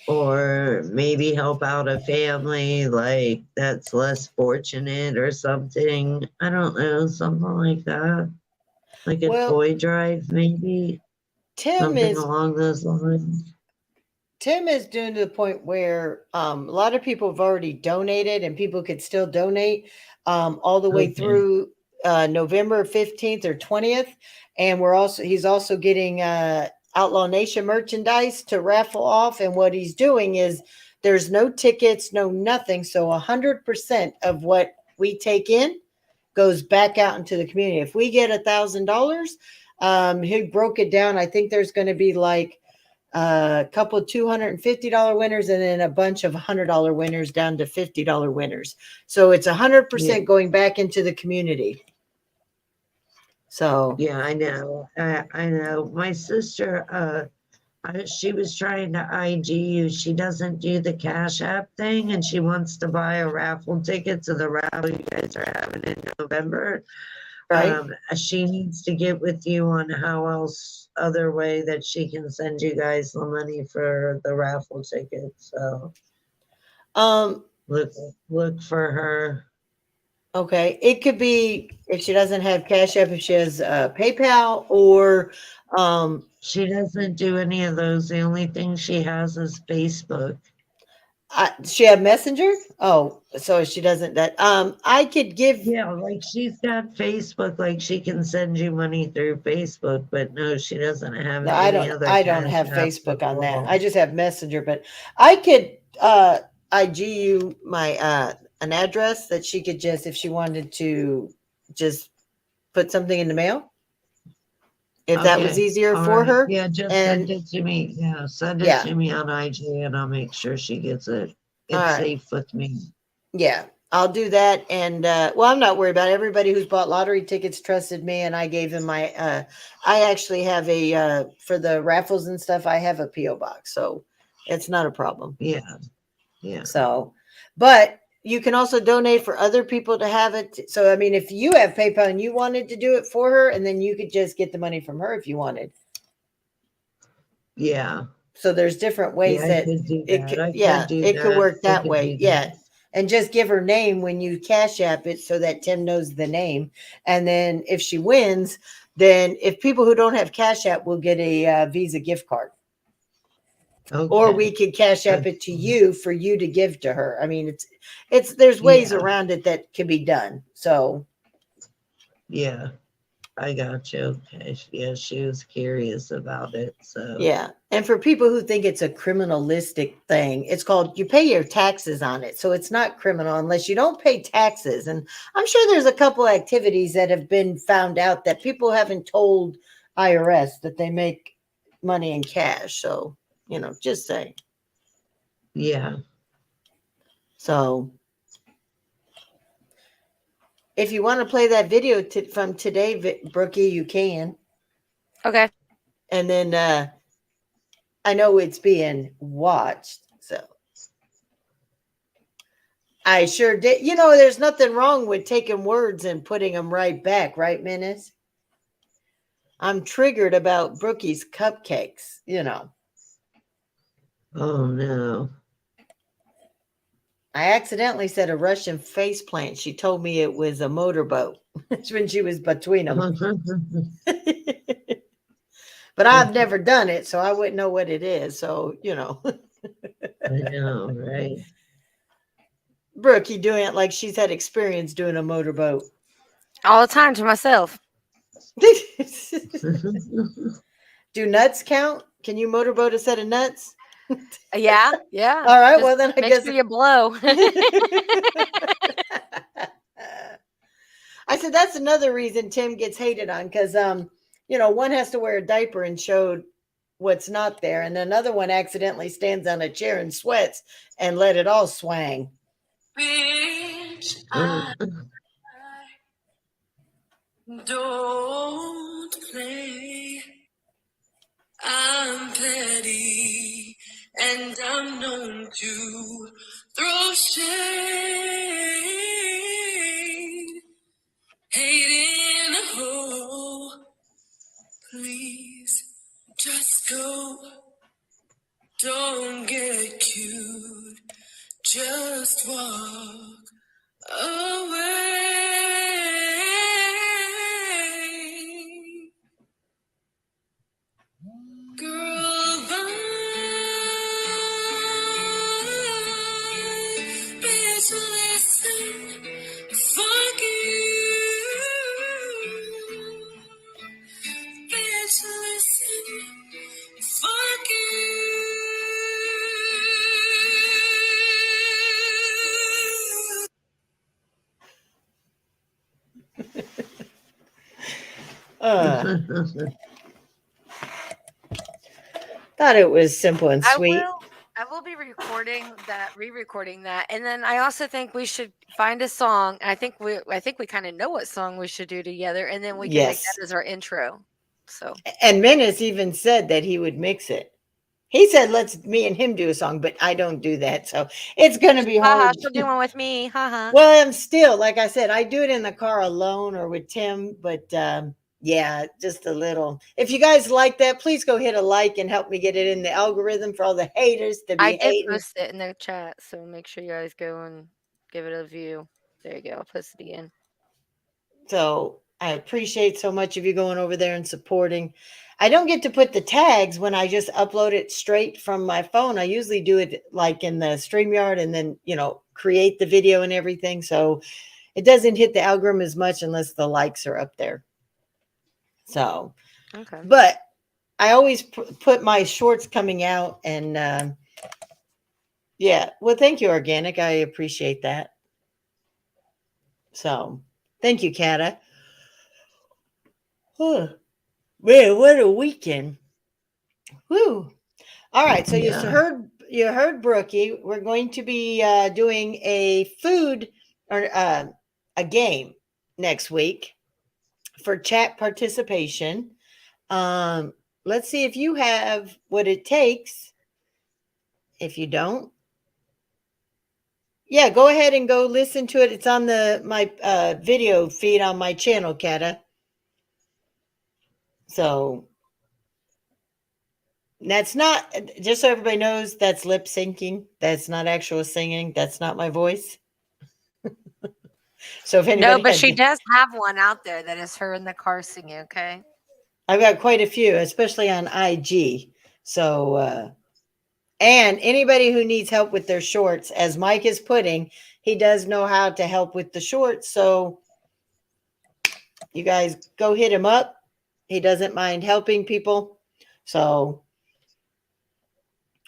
Or maybe help out a family like that's less fortunate or something. I don't know, something like that. Like a Well, toy drive, maybe. Something along those lines. Tim is doing to the point where a lot of people have already donated, and people could still donate all the way Okay. through November 15th or 20th. And he's also getting Outlaw Nation merchandise to raffle off. And what he's doing is there's no tickets, no nothing. So 100% of what we take in goes back out into the community. If we get $1,000, he broke it down. I think there's going to be like a couple of $250 winners and then a bunch of $100 winners down to $50 winners. So it's 100% going back into the community. So yeah, I know. I know. My sister She was trying to IG you. She doesn't do the Cash App thing, and she wants to buy a raffle ticket to the raffle you guys are having in November. Right. She needs to get with you on how else other way that she can send you guys the money for the raffle ticket. So look for her. Okay. It could be if she doesn't have Cash App, if she has PayPal, or she doesn't do any of those. The only thing she has is Facebook. She have Messenger? Oh, so she doesn't that I could give like she's got Facebook, like she can send you money through Facebook, but no, she doesn't have no, any other I don't Cash have Apps Facebook at on that. all. I just have Messenger, but I could IG you my an address that she could just, if she wanted to just put something in the mail. If that was Okay. easier All for right. her. Yeah, just And send it to me. Yeah, send it Yeah. to me on IG and I'll make sure she gets it. It's All right. safe with me. Yeah, I'll do that. And well, I'm not worried about it. Everybody who's bought lottery tickets trusted me, and I gave them my I actually have a for the raffles and stuff, I have a PO box, so it's not a problem. Yeah. Yeah. So, but you can also donate for other people to have it. So I mean, if you have PayPal and you wanted to do it for her, and then you could just get the money from her if you wanted. Yeah. So there's different ways Yeah, I that could do it that. could, I yeah, could do it could that. work I that could way. do Yeah. that. And just give her name when you Cash App it so that Tim knows the name. And then if she wins, then if people who don't have Cash App will get a Visa gift card. Or Okay. we could Cash App it to you for you to give to her. I mean, there's ways Yeah. around it that can be done. So Yeah. I got you. Okay. Yeah, she was curious about it. So yeah. And for people who think it's a criminalistic thing, it's called, you pay your taxes on it. So it's not criminal unless you don't pay taxes. And I'm sure there's a couple activities that have been found out that people haven't told IRS that they make money in cash. So, just saying. yeah. So if you want to play that video from today, Brookie, you can. Okay. And then I know it's being watched, so I sure did. There's nothing wrong with taking words and putting them right back, right, Menace? I'm triggered about Brookie's cupcakes, Oh no. I accidentally said a Russian faceplant. She told me it was a motorboat when she was between them. But I've never done it, so I wouldn't know what it is. So, I know, right? Brookie doing it like she's had experience doing a motorboat. All the time to myself. Do nuts count? Can you motorboat a set of nuts? Yeah, yeah. All right, Just well then I make guess sure you blow. I said that's another reason Tim gets hated on, because one has to wear a diaper and show what's not there, and another one accidentally stands on a chair and sweats and let it all swang. Bitch, I don't play. I'm petty, and I'm known to throw shade. Hate in a hole. Please just go. Don't get cute. Just walk away. Girl, bye. Bitch, listen. Fuck you. Bitch, listen. Fuck you. Thought it was simple and sweet. I will be re-recording that, and then I also think we should find a song. I think we kind of know what song we should do together, and then we can make Yes. that as our intro. So And Menace even said that he would mix it. He said, let's me and him do a song, but I don't do that. So it's going to be Haha, hard. she'll do one with me. Haha. Well, I'm still, like I said, I do it in the car alone or with Tim, but yeah, just a little. If you guys like that, please go hit a like and help me get it in the algorithm for all the haters to I be did hating. post it in the chat, so make sure you guys go and give it a view. There you go. I'll post it again. So I appreciate so much of you going over there and supporting. I don't get to put the tags when I just upload it straight from my phone. I usually do it like in the StreamYard and then, create the video and everything. So it doesn't hit the algorithm as much unless the likes are up there. So, Okay. but I always put my shorts coming out and yeah. Well, thank you, Organic. I appreciate that. So thank you, Kata. Oh, man, what a weekend. Woo. All right. So you heard Brookie. We're going to be doing a food or a game next week for chat participation. Let's see if you have what it takes. If you don't, yeah, go ahead and go listen to it. It's on my video feed on my channel, Kata. So that's not, just so everybody knows, that's lip syncing. That's not actual singing. That's not my voice. So if anybody, no, but she does have one out there that is her in the car singing. Okay. I've got quite a few, especially on IG. So, and anybody who needs help with their shorts, as Mike is putting, he does know how to help with the shorts. So you guys go hit him up. He doesn't mind helping people. So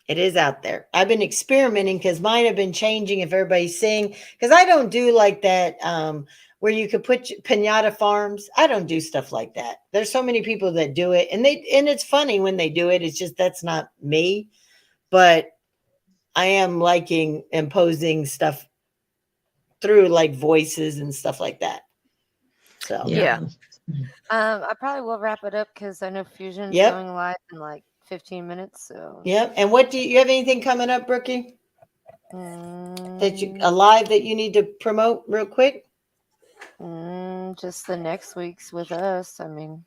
it is out there. I've been experimenting because mine have been changing if everybody's seeing, because I don't do like that where you could put Pinata Farms. I don't do stuff like that. There's so many people that do it, and it's funny when they do it. It's just that's not me. But I am liking imposing stuff through like voices and stuff like that. So yeah. I probably will wrap it up because I know Fusion's going live in like 15 minutes. So yep. And what do you have anything coming up, Brookie? That you a live that you need to promote real quick? Just the next week's with us. I mean,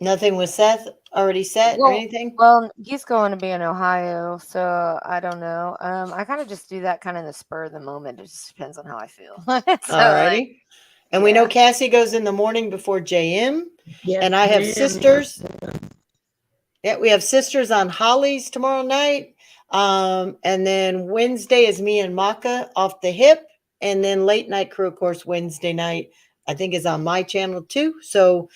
nothing with Seth already set or anything? Well, he's going to be in Ohio, so I don't know. I kind of just do that kind of in the spur of the moment. It just depends on how I feel. So, alrighty. And we know Cassie goes in the morning before JM. And I have sisters. Yeah, we have sisters on Holly's tomorrow night. And then Wednesday is me and Maka off the hip. And then late night crew, of course, Wednesday night, I think is on my channel too. So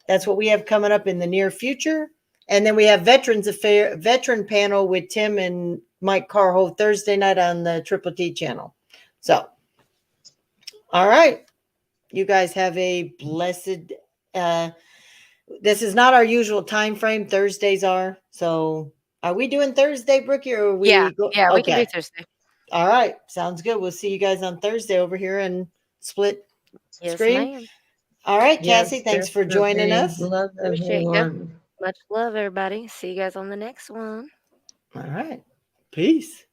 that's what we have coming up in the near future. And then we have veteran panel with Tim and Mike Carho Thursday night on the Triple T channel. So, all right. You guys have a blessed, this is not our usual time frame. Thursdays are. So are we doing Thursday, Brookie? Or are we we can do Thursday. All right. Sounds good. We'll see you guys on Thursday over here and split screen. Ma'am. All right, Cassie, thanks for joining us. Love everyone. Much love, everybody. See you guys on the next one. All right. Peace.